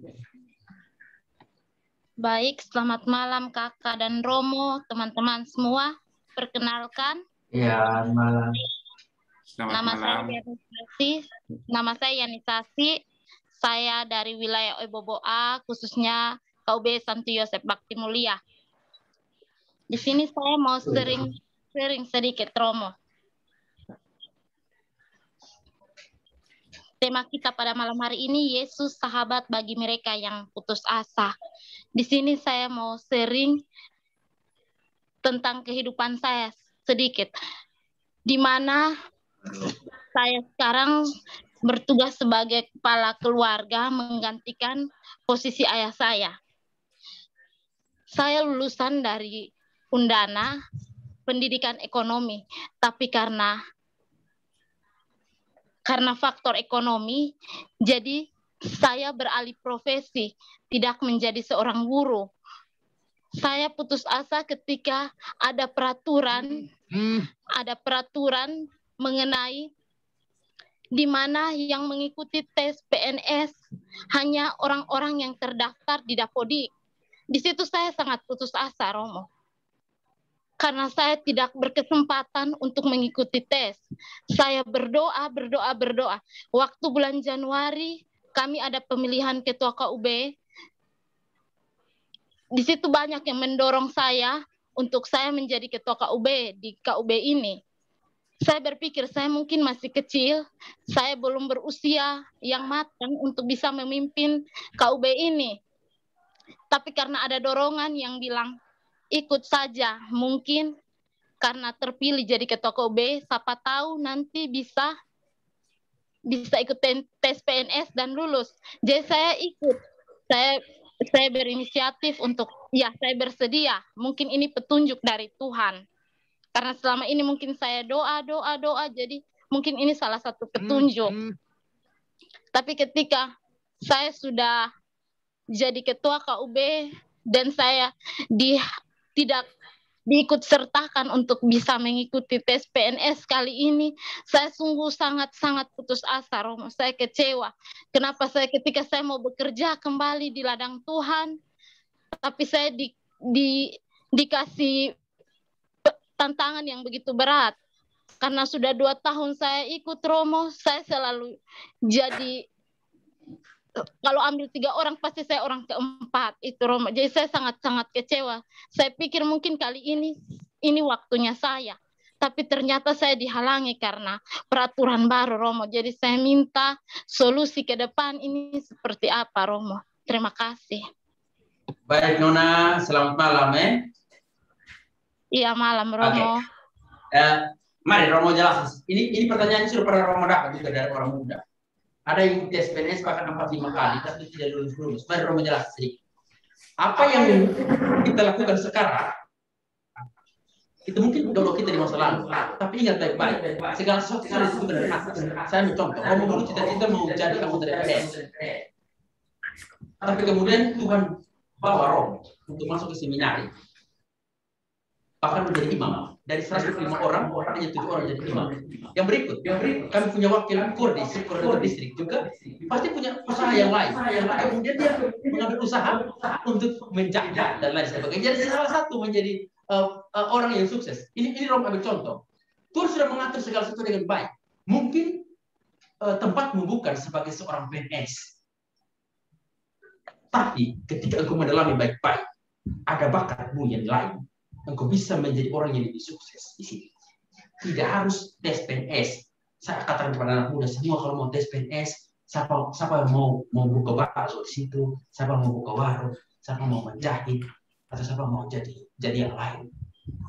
Baik, selamat malam Kakak dan Romo, teman-teman semua. Perkenalkan. Ya, malam. Nama saya Yanisasi. Saya dari wilayah Oeboboa, khususnya KUB Santo Yosef Bakti Mulia. Di sini saya mau sering sedikit Romo. Tema kita pada malam hari ini, Yesus sahabat bagi mereka yang putus asa. Di sini saya mau sharing tentang kehidupan saya sedikit. Di mana saya sekarang bertugas sebagai kepala keluarga menggantikan posisi ayah saya. Saya lulusan dari Undana, pendidikan ekonomi, tapi karena faktor ekonomi, jadi saya beralih profesi, tidak menjadi seorang guru. Saya putus asa ketika ada peraturan mengenai di mana yang mengikuti tes PNS hanya orang-orang yang terdaftar di Dapodik. Di situ saya sangat putus asa, Romo. Karena saya tidak berkesempatan untuk mengikuti tes. Saya berdoa. Waktu bulan Januari, kami ada pemilihan ketua KUB. Di situ banyak yang mendorong saya untuk saya menjadi ketua KUB di KUB ini. Saya berpikir saya mungkin masih kecil, saya belum berusia yang matang untuk bisa memimpin KUB ini. Tapi karena ada dorongan yang bilang, ikut saja. Mungkin karena terpilih jadi ketua KUB, siapa tahu nanti bisa ikut tes PNS dan lulus. Jadi saya ikut. Saya berinisiatif untuk, ya saya bersedia. Mungkin ini petunjuk dari Tuhan. Karena selama ini mungkin saya doa, jadi mungkin ini salah satu petunjuk. Tapi ketika saya sudah jadi ketua KUB dan saya tidak diikut sertakan untuk bisa mengikuti tes PNS kali ini, saya sungguh sangat putus asa, Romo. Saya kecewa. Kenapa ketika saya mau bekerja kembali di ladang Tuhan, tapi saya dikasih tantangan yang begitu berat. Karena sudah 2 tahun saya ikut, Romo, saya selalu jadi, kalau ambil 3 orang pasti saya orang keempat itu, Romo. Jadi saya sangat kecewa. Saya pikir mungkin kali ini waktunya saya. Tapi ternyata saya dihalangi karena peraturan baru, Romo. Jadi saya minta solusi ke depan ini seperti apa, Romo. Terima kasih. Baik, Nona. Selamat malam, Iya, malam, Romo. Mari Romo jelaskan. Ini pertanyaan sudah pernah Romo dapat juga dari orang muda. Ada yang tes PNS bahkan 4-5 kali, tapi tidak lulus. Mari Romo jelaskan sedikit. Apa yang kita lakukan sekarang, itu mungkin dulu kita di masa lalu. Tapi ingat baik-baik, segala sesuatu sudah ditentukan dari atas. Saya mencontoh, Romo dulu cita-cita mau jadi anggota DPR. Tapi kemudian Tuhan bawa Romo untuk masuk ke seminari. Bahkan menjadi imam. Dari 105 orang, hanya 7 orang jadi imam. Yang berikut, kami punya wakil koordinator distrik juga, pasti punya usaha yang lain. Kemudian dia mengambil usaha untuk menjaga dan lain sebagainya. Jadi salah satu menjadi orang yang sukses. Ini Romo ambil contoh. Tuhan sudah mengatur segala sesuatu dengan baik. Mungkin tempatmu bukan sebagai seorang PNS. Tapi ketika engkau mendalami baik-baik, ada bakatmu yang lain. Engkau bisa menjadi orang yang lebih sukses di sini. Tidak harus tes PNS. Saya katakan kepada anak muda semua, kalau mau tes PNS, Siapa yang mau buka bakso di situ? Siapa yang mau buka warung? Siapa yang mau menjahit? Atau siapa yang mau jadi yang lain?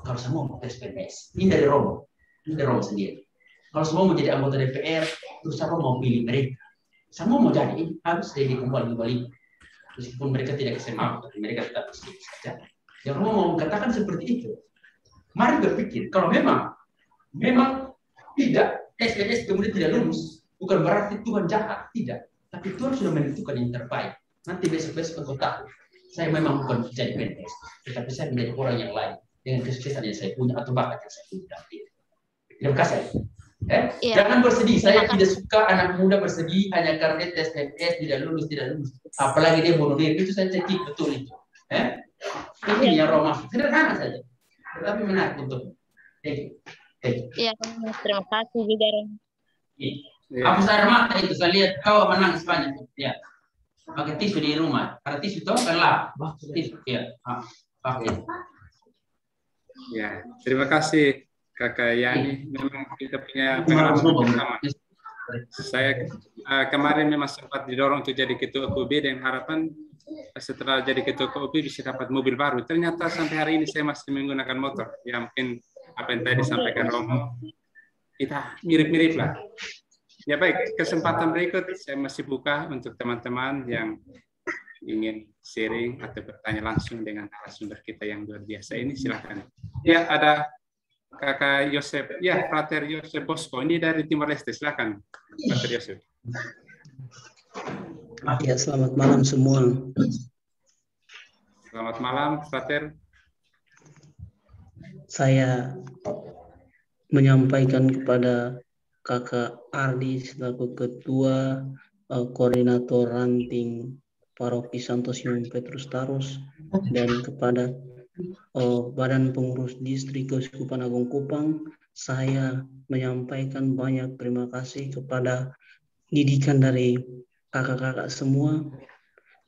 Kalau semua mau tes PNS, ini dari Romo sendiri. Kalau semua mau jadi anggota DPR, terus siapa mau pilih mereka? Semua mau jadi, harus jadi kembali. Meskipun mereka tidak SMA, tapi mereka tetap miskin saja. Yang Romo mau katakan seperti itu. Mari berpikir, kalau memang tidak PNS kemudian tidak lulus, bukan berarti Tuhan jahat, tidak. Tapi Tuhan sudah menentukan yang terbaik. Nanti besok-besok aku tahu. Saya memang bukan jadi PNS, tetapi saya menjadi orang yang lain dengan kesuksesan yang saya punya atau bakat yang saya punya. Terima kasih. Jangan bersedih. Saya tidak suka anak muda bersedih hanya karena tes PNS tidak lulus. Apalagi dia bunuh diri, itu saya cekik betul itu. Ini yang Roma sederhana saja, tetapi menarik untuk. Thank you. Iya, terima kasih juga. Aku saya mata itu, saya lihat kau menangis banyak. Ya, pakai tisu di rumah. Ada tisu itu kan lah. Tisu, ya. Pakai. Ya, terima kasih Kakak Yani. Memang kita punya pengalaman bersama. Saya kemarin memang sempat didorong untuk jadi ketua KUB dan harapan setelah jadi ketua KUB bisa dapat mobil baru. Ternyata sampai hari ini saya masih menggunakan motor. Ya mungkin apa yang tadi disampaikan Romo, kita mirip-mirip lah. Ya baik, kesempatan berikut saya masih buka untuk teman-teman yang ingin sharing atau bertanya langsung dengan narasumber kita yang luar biasa ini, silakan. Ya, ada Kakak Yosef, ya Frater Yosef Bosco, ini dari Timor Leste, silakan Frater Yosef. Ya, selamat malam semua. Selamat malam, Frater. Saya menyampaikan kepada Kakak Ardi selaku Ketua Koordinator Ranting Paroki Santo Simon Petrus Taros dan kepada Badan Pengurus Distrik Keuskupan Agung Kupang, saya menyampaikan banyak terima kasih kepada didikan dari kakak-kakak semua.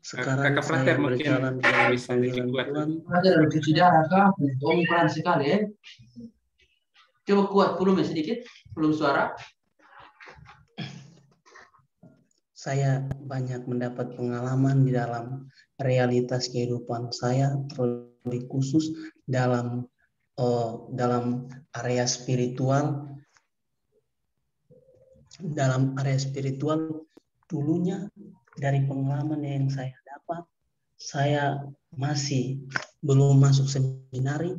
Sekarang Kakak saya Frater berjalan mungkin dari bisa panggilan dibuat. Tuhan. Ada cuci darah kah? Om pelan sekali ya. Coba kuat volume sedikit, volume suara. Saya banyak mendapat pengalaman di dalam realitas kehidupan saya, terlebih khusus dalam area spiritual. Dalam area spiritual, dulunya dari pengalaman yang saya dapat, saya masih belum masuk seminari.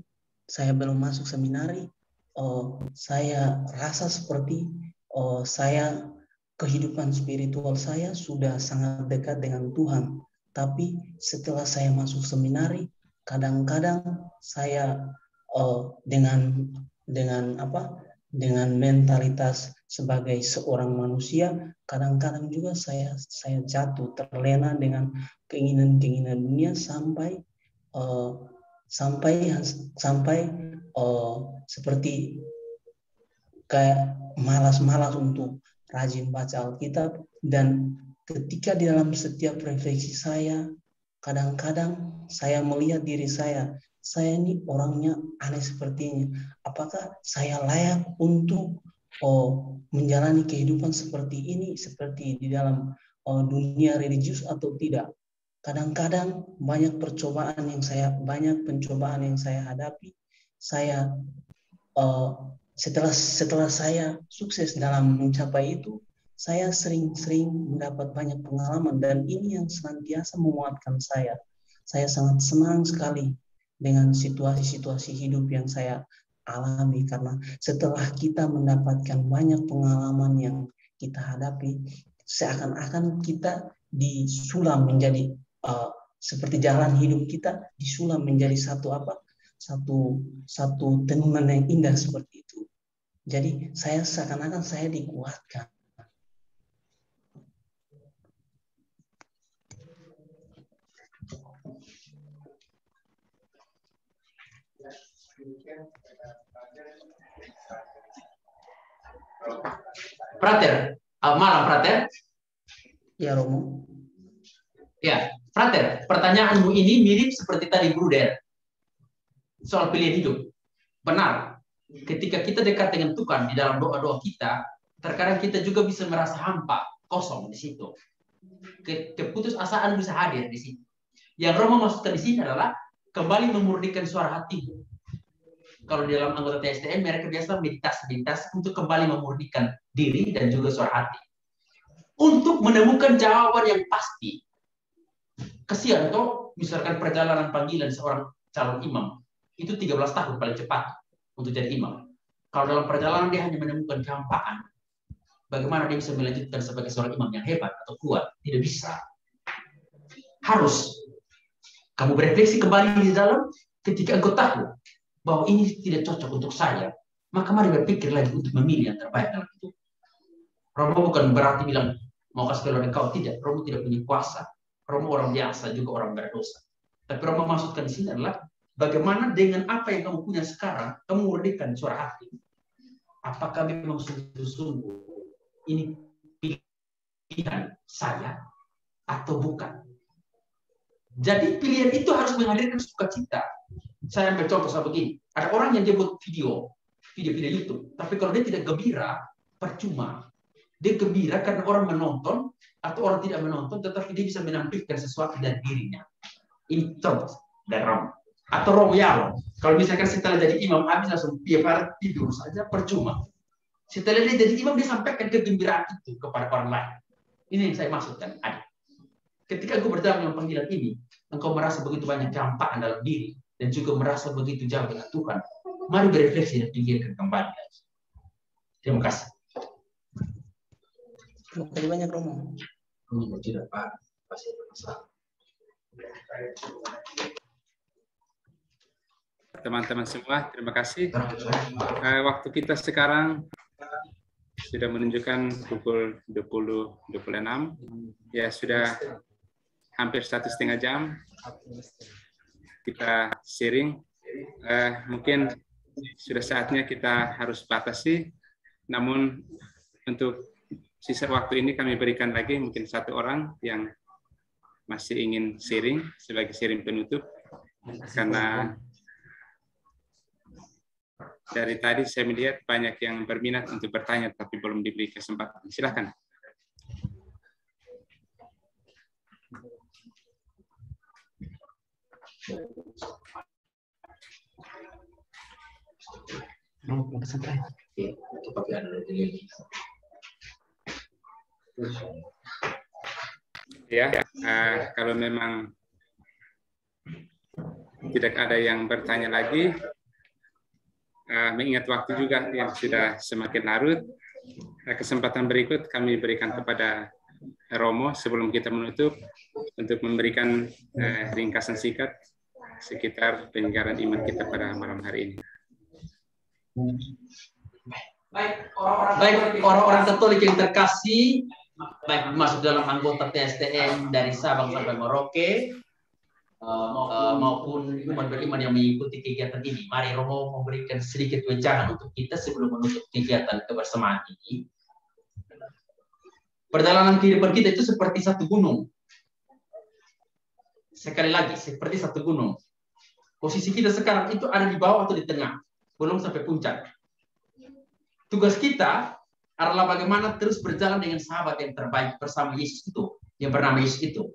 Saya rasa seperti kehidupan spiritual saya sudah sangat dekat dengan Tuhan. Tapi setelah saya masuk seminari, kadang-kadang saya dengan mentalitas sebagai seorang manusia, kadang-kadang juga saya jatuh terlena dengan keinginan-keinginan dunia sampai seperti kayak malas-malas untuk rajin baca Alkitab. Dan ketika di dalam setiap refleksi saya, kadang-kadang saya melihat diri saya ini orangnya aneh sepertinya. Apakah saya layak untuk menjalani kehidupan seperti ini, seperti di dalam dunia religius atau tidak? Kadang-kadang banyak pencobaan yang saya hadapi. Saya setelah saya sukses dalam mencapai itu, saya sering mendapat banyak pengalaman, dan ini yang senantiasa menguatkan saya. Saya sangat senang sekali dengan situasi-situasi hidup yang saya alami, karena setelah kita mendapatkan banyak pengalaman yang kita hadapi, seakan-akan kita disulam menjadi seperti jalan hidup kita disulam menjadi satu tenunan yang indah seperti itu. Jadi seakan-akan saya dikuatkan. Frater, malam Frater. Ya Romo. Ya, Frater, pertanyaanmu ini mirip seperti tadi Bruder. Soal pilihan hidup. Benar. Ketika kita dekat dengan Tuhan di dalam doa-doa kita, terkadang kita juga bisa merasa hampa. kosong di situ. Keputusasaan bisa hadir di situ. Yang Romo maksudkan di sini adalah kembali memurnikan suara hatimu. Kalau di dalam anggota TSDM mereka biasa meditasi untuk kembali memurnikan diri dan juga suara hati. Untuk menemukan jawaban yang pasti. Kesian toh, misalkan perjalanan panggilan seorang calon imam itu 13 tahun paling cepat untuk jadi imam. Kalau dalam perjalanan dia hanya menemukan kehampaan, bagaimana dia bisa melanjutkan sebagai seorang imam yang hebat atau kuat? Tidak bisa. Harus kamu berefleksi kembali di dalam ketika engkau tahu bahwa ini tidak cocok untuk saya, maka mari berpikir lagi untuk memilih yang terbaik dalam hidup. Romo bukan berarti bilang mau kasih keluar engkau, tidak. Romo tidak punya kuasa. Romo orang biasa, juga orang berdosa. Tapi Romo maksudkan di sini adalah bagaimana dengan apa yang kamu punya sekarang, kamu murnikan suara hati. Apakah memang sungguh-sungguh ini pilihan saya atau bukan? Jadi pilihan itu harus menghadirkan sukacita. Saya ambil contoh seperti begini. Ada orang yang dia buat video YouTube, tapi kalau dia tidak gembira, percuma. Dia gembira karena orang menonton atau orang tidak menonton, tetapi dia bisa menampilkan sesuatu dari dirinya. Ini contoh dari Romo. Atau Romo Yalo. Kalau misalkan setelah jadi imam, habis langsung tiap hari tidur saja, percuma. Setelah dia jadi imam, dia sampaikan kegembiraan itu kepada orang lain. Ini yang saya maksudkan. Ketika engkau berjalan dengan panggilan ini, engkau merasa begitu banyak kehampaan dalam diri, dan juga merasa begitu jauh dengan Tuhan. Mari berefleksi dan pikirkan kembali. Terima kasih. Terima kasih banyak, Romo. Tidak, Pak. Pasti bermasalah. Teman-teman semua, terima kasih. Waktu kita sekarang sudah menunjukkan pukul 20.26. Ya, sudah hampir 1,5 jam kita sharing. Mungkin sudah saatnya kita harus batasi. Namun untuk sisa waktu ini kami berikan lagi mungkin 1 orang yang masih ingin sharing sebagai sharing penutup. Karena dari tadi saya melihat banyak yang berminat untuk bertanya tapi belum diberi kesempatan. Silakan. Ya, kalau memang tidak ada yang bertanya lagi, mengingat waktu juga yang sudah semakin larut, kesempatan berikut kami berikan kepada Romo sebelum kita menutup untuk memberikan ringkasan singkat sekitar penyegaran iman kita pada malam hari ini. Baik orang-orang Katolik yang terkasih, baik masuk dalam anggota TSDM dari Sabang sampai Merauke, maupun umat beriman yang mengikuti kegiatan ini. Mari Romo memberikan sedikit wejangan untuk kita sebelum menutup kegiatan kebersamaan ini. Perjalanan kehidupan kita itu seperti satu gunung. Sekali lagi, seperti satu gunung. Posisi kita sekarang itu ada di bawah atau di tengah, belum sampai puncak. Tugas kita adalah bagaimana terus berjalan dengan sahabat yang terbaik bersama Yesus itu, yang bernama Yesus itu.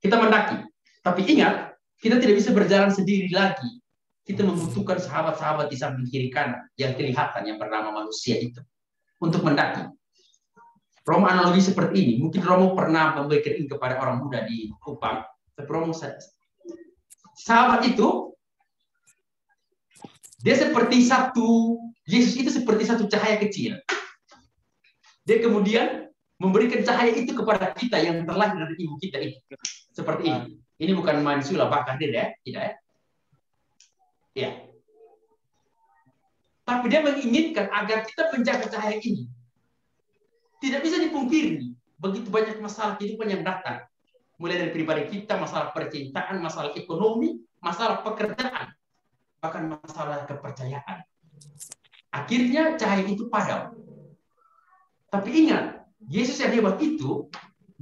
Kita mendaki. Tapi ingat, kita tidak bisa berjalan sendiri lagi. Kita membutuhkan sahabat-sahabat di samping kiri kanan yang kelihatan yang bernama manusia itu untuk mendaki. Romo analogi seperti ini. Mungkin Romo pernah memberikan ini kepada orang muda di Kupang. Tapi Romo sahabat itu dia seperti Yesus itu seperti satu cahaya kecil. Dia kemudian memberikan cahaya itu kepada kita yang terlahir dari ibu kita itu. Seperti ini. Ini bukan main sulap bakar dia, tidak ya? Ya. Tapi dia menginginkan agar kita menjaga cahaya ini. Tidak bisa dipungkiri, begitu banyak masalah kehidupan yang datang. Mulai dari pribadi kita, masalah percintaan, masalah ekonomi, masalah pekerjaan, bahkan masalah kepercayaan. Akhirnya cahaya itu padam. Tapi ingat, Yesus yang hebat itu,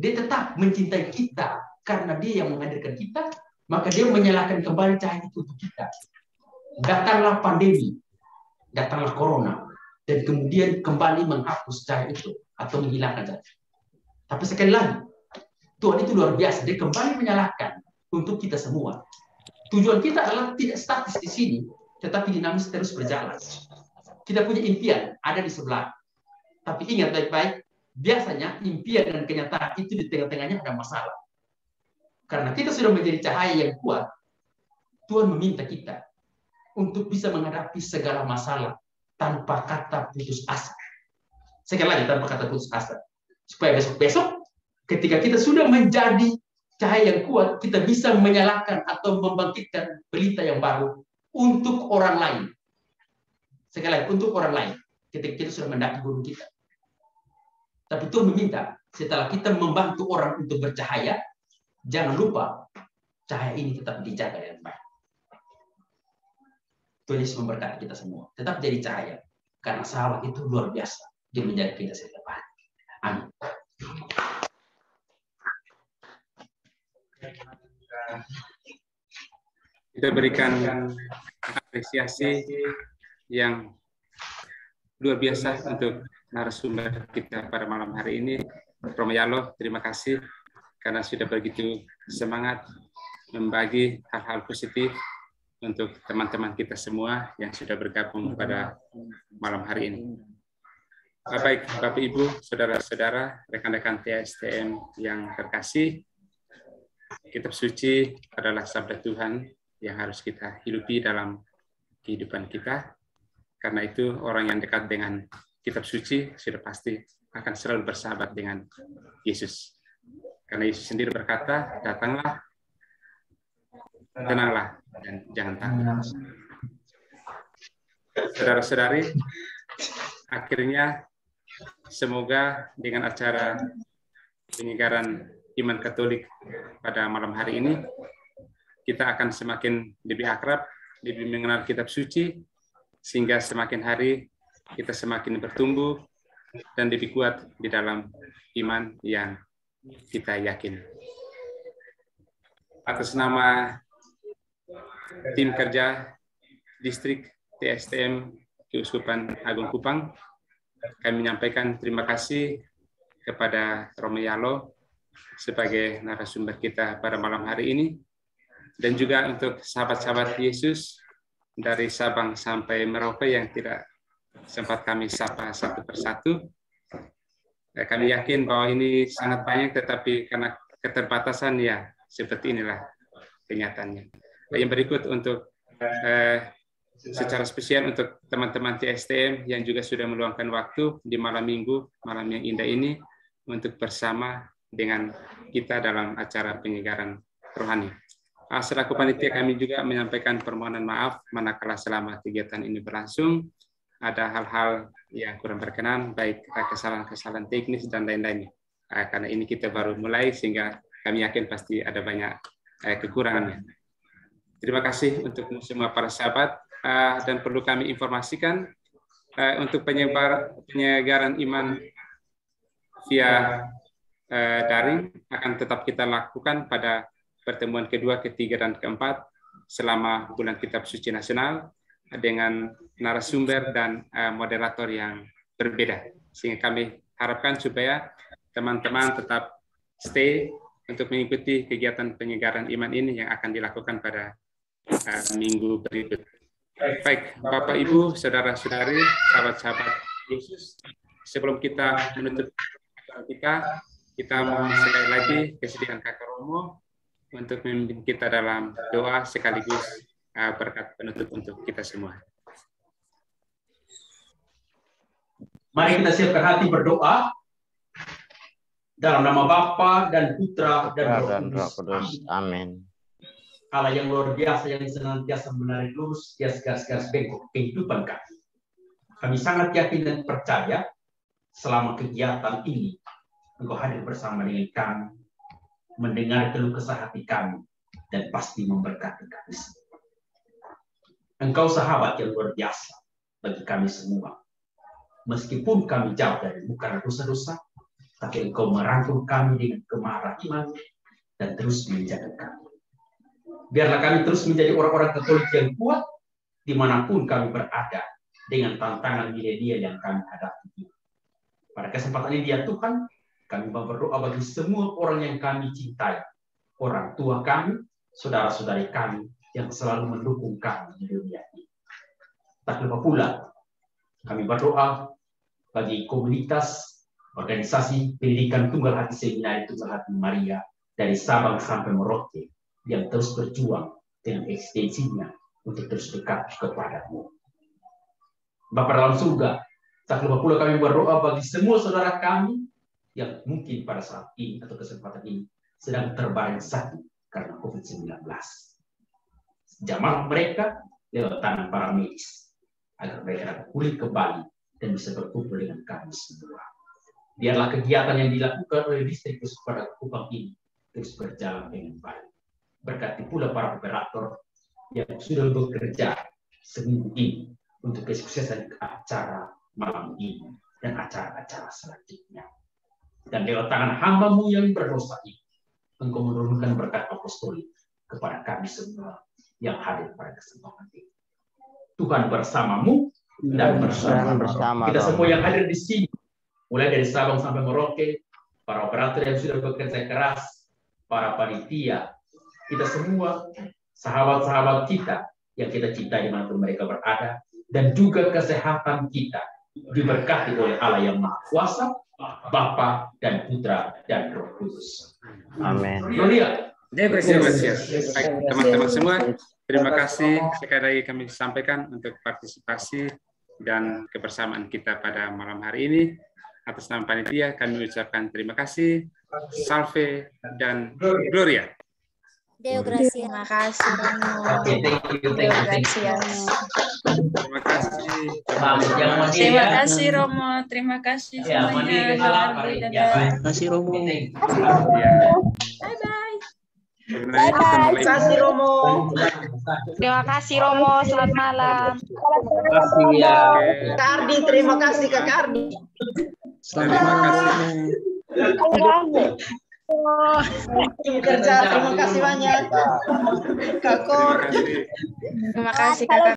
dia tetap mencintai kita karena dia yang menghadirkan kita, maka dia menyalakan kembali cahaya itu untuk kita. Datanglah pandemi, datanglah corona, dan kemudian kembali menghapus cahaya itu atau menghilangkan cahaya. Tapi sekali lagi, Tuhan itu luar biasa. Dia kembali menyalakan untuk kita semua. Tujuan kita adalah tidak statis di sini, tetapi dinamis terus berjalan. Kita punya impian, ada di sebelah. Tapi ingat baik-baik, biasanya impian dan kenyataan itu di tengah-tengahnya ada masalah. Karena kita sudah menjadi cahaya yang kuat, Tuhan meminta kita untuk bisa menghadapi segala masalah tanpa kata putus asa. Sekali lagi, tanpa kata putus asa. Supaya besok-besok, ketika kita sudah menjadi cahaya yang kuat, kita bisa menyalakan atau membangkitkan pelita yang baru untuk orang lain. Sekali lagi, untuk orang lain. Ketika kita sudah mendaki gunung kita. Tapi Tuhan meminta, setelah kita membantu orang untuk bercahaya, jangan lupa, cahaya ini tetap dijaga dengan baik. Tuhan Yesus memberkati kita semua. Tetap jadi cahaya. Karena sahabat itu luar biasa. Dia menjaga kita setiap hari. Amin. Kita berikan apresiasi yang luar biasa untuk narasumber kita pada malam hari ini. Romo Yalo, terima kasih karena sudah begitu semangat membagi hal-hal positif untuk teman-teman kita semua yang sudah bergabung pada malam hari ini. Baik, Bapak Ibu, saudara-saudara, rekan-rekan TSTM yang terkasih, kitab suci adalah sabda Tuhan yang harus kita hidupi dalam kehidupan kita. Karena itu orang yang dekat dengan kitab suci sudah pasti akan selalu bersahabat dengan Yesus. Karena Yesus sendiri berkata, datanglah, tenanglah, dan jangan takut. Saudara-saudari, akhirnya semoga dengan acara penyegaran iman Katolik pada malam hari ini, kita akan semakin lebih akrab, lebih mengenal kitab suci, sehingga semakin hari kita semakin bertumbuh dan lebih kuat di dalam iman yang kita yakin. Atas nama tim kerja distrik TSTM Keuskupan Agung Kupang, kami menyampaikan terima kasih kepada Romo Yalo sebagai narasumber kita pada malam hari ini, dan juga untuk sahabat-sahabat Yesus dari Sabang sampai Merauke yang tidak sempat kami sapa satu persatu. Kami yakin bahwa ini sangat banyak, tetapi karena keterbatasan ya seperti inilah kenyataannya. Yang berikut untuk secara spesial untuk teman-teman TSTM yang juga sudah meluangkan waktu di malam minggu, malam yang indah ini, untuk bersama dengan kita dalam acara penyegaran rohani. Selaku panitia kami juga menyampaikan permohonan maaf manakala selama kegiatan ini berlangsung ada hal-hal yang kurang berkenan, baik kesalahan-kesalahan teknis dan lain-lainnya. Karena ini kita baru mulai, sehingga kami yakin pasti ada banyak kekurangannya. Terima kasih untuk semua para sahabat, dan perlu kami informasikan untuk penyegaran iman via daring akan tetap kita lakukan pada pertemuan kedua, ketiga, dan keempat selama bulan Kitab Suci Nasional dengan narasumber dan moderator yang berbeda. Sehingga kami harapkan supaya teman-teman tetap stay untuk mengikuti kegiatan penyegaran iman ini yang akan dilakukan pada minggu berikut. Baik, Bapak, Ibu, saudara-saudari, sahabat-sahabat Yesus, sebelum kita menutup kita mohon sekali lagi kesediaan Kakak Romo untuk memimpin kita dalam doa sekaligus berkat penutup untuk kita semua. Mari kita siapkan hati berdoa dalam nama Bapa dan Putra dan Roh Kudus. Amin. Allah yang luar biasa yang senantiasa menarik lurus tiap garis-garis bengkok kehidupan kami. Kami sangat yakin dan percaya selama kegiatan ini Engkau hadir bersama dengan kami, mendengar keluh kesah hati kami, dan pasti memberkati kami semua. Engkau sahabat yang luar biasa bagi kami semua. Meskipun kami jauh dari bukan dosa-dosa, tapi Engkau merangkul kami dengan gemara iman dan terus menjaga kami. Biarlah kami terus menjadi orang-orang Katolik yang kuat dimanapun kami berada dengan tantangan milenial yang kami hadapi. Pada kesempatan ini ya Tuhan, Kami berdoa bagi semua orang yang kami cintai, orang tua kami, saudara-saudari kami yang selalu mendukung kami di dunia ini. Tak lupa pula, kami berdoa bagi komunitas, organisasi pendidikan Tunggal Hati Seminari Tunggal Hati Maria dari Sabang sampai Merauke yang terus berjuang dengan eksistensinya untuk terus dekat kepadamu. Bapa dalam surga, tak lupa pula kami berdoa bagi semua saudara kami yang mungkin pada saat ini atau kesempatan ini sedang terbaring sakit karena COVID-19. Jamah mereka lewat tangan para medis, agar mereka dapat pulih kembali dan bisa berkumpul dengan kami semua. Biarlah kegiatan yang dilakukan oleh distrik pada Kupang ini terus berjalan dengan baik. Berkati pula para operator yang sudah bekerja seminggu ini untuk kesuksesan acara malam ini dan acara-acara selanjutnya. Dan lewat tangan hamba-Mu yang berdosa ini, Engkau menurunkan berkat apostolik kepada kami semua yang hadir pada kesempatan ini. Tuhan bersamamu dan bersama kita semua yang hadir di sini, mulai dari Sabang sampai Merauke, para operator yang sudah bekerja keras, para panitia, kita semua, sahabat-sahabat kita yang kita cintai dimanapun mereka berada, dan juga kesehatan kita diberkati oleh Allah yang Maha Kuasa, Bapa dan Putra dan Roh Kudus. Amin. Gloria. Baik, teman-teman semua, terima kasih sekali lagi kami sampaikan untuk partisipasi dan kebersamaan kita pada malam hari ini. Atas nama panitia kami ucapkan terima kasih, salve dan gloria. Deo gracias. Terima kasih. Terima kasih. Terima kasih Romo, terima kasih semuanya. Terima kasih Romo. Bye bye. Terima kasih Romo. Terima kasih Romo, selamat malam. Terima kasih ya. Kak Ardi, terima kasih Kak Ardi. Selamat malam. Tim kerja, terima kasih banyak. Kak Kor. Terima kasih Kakak.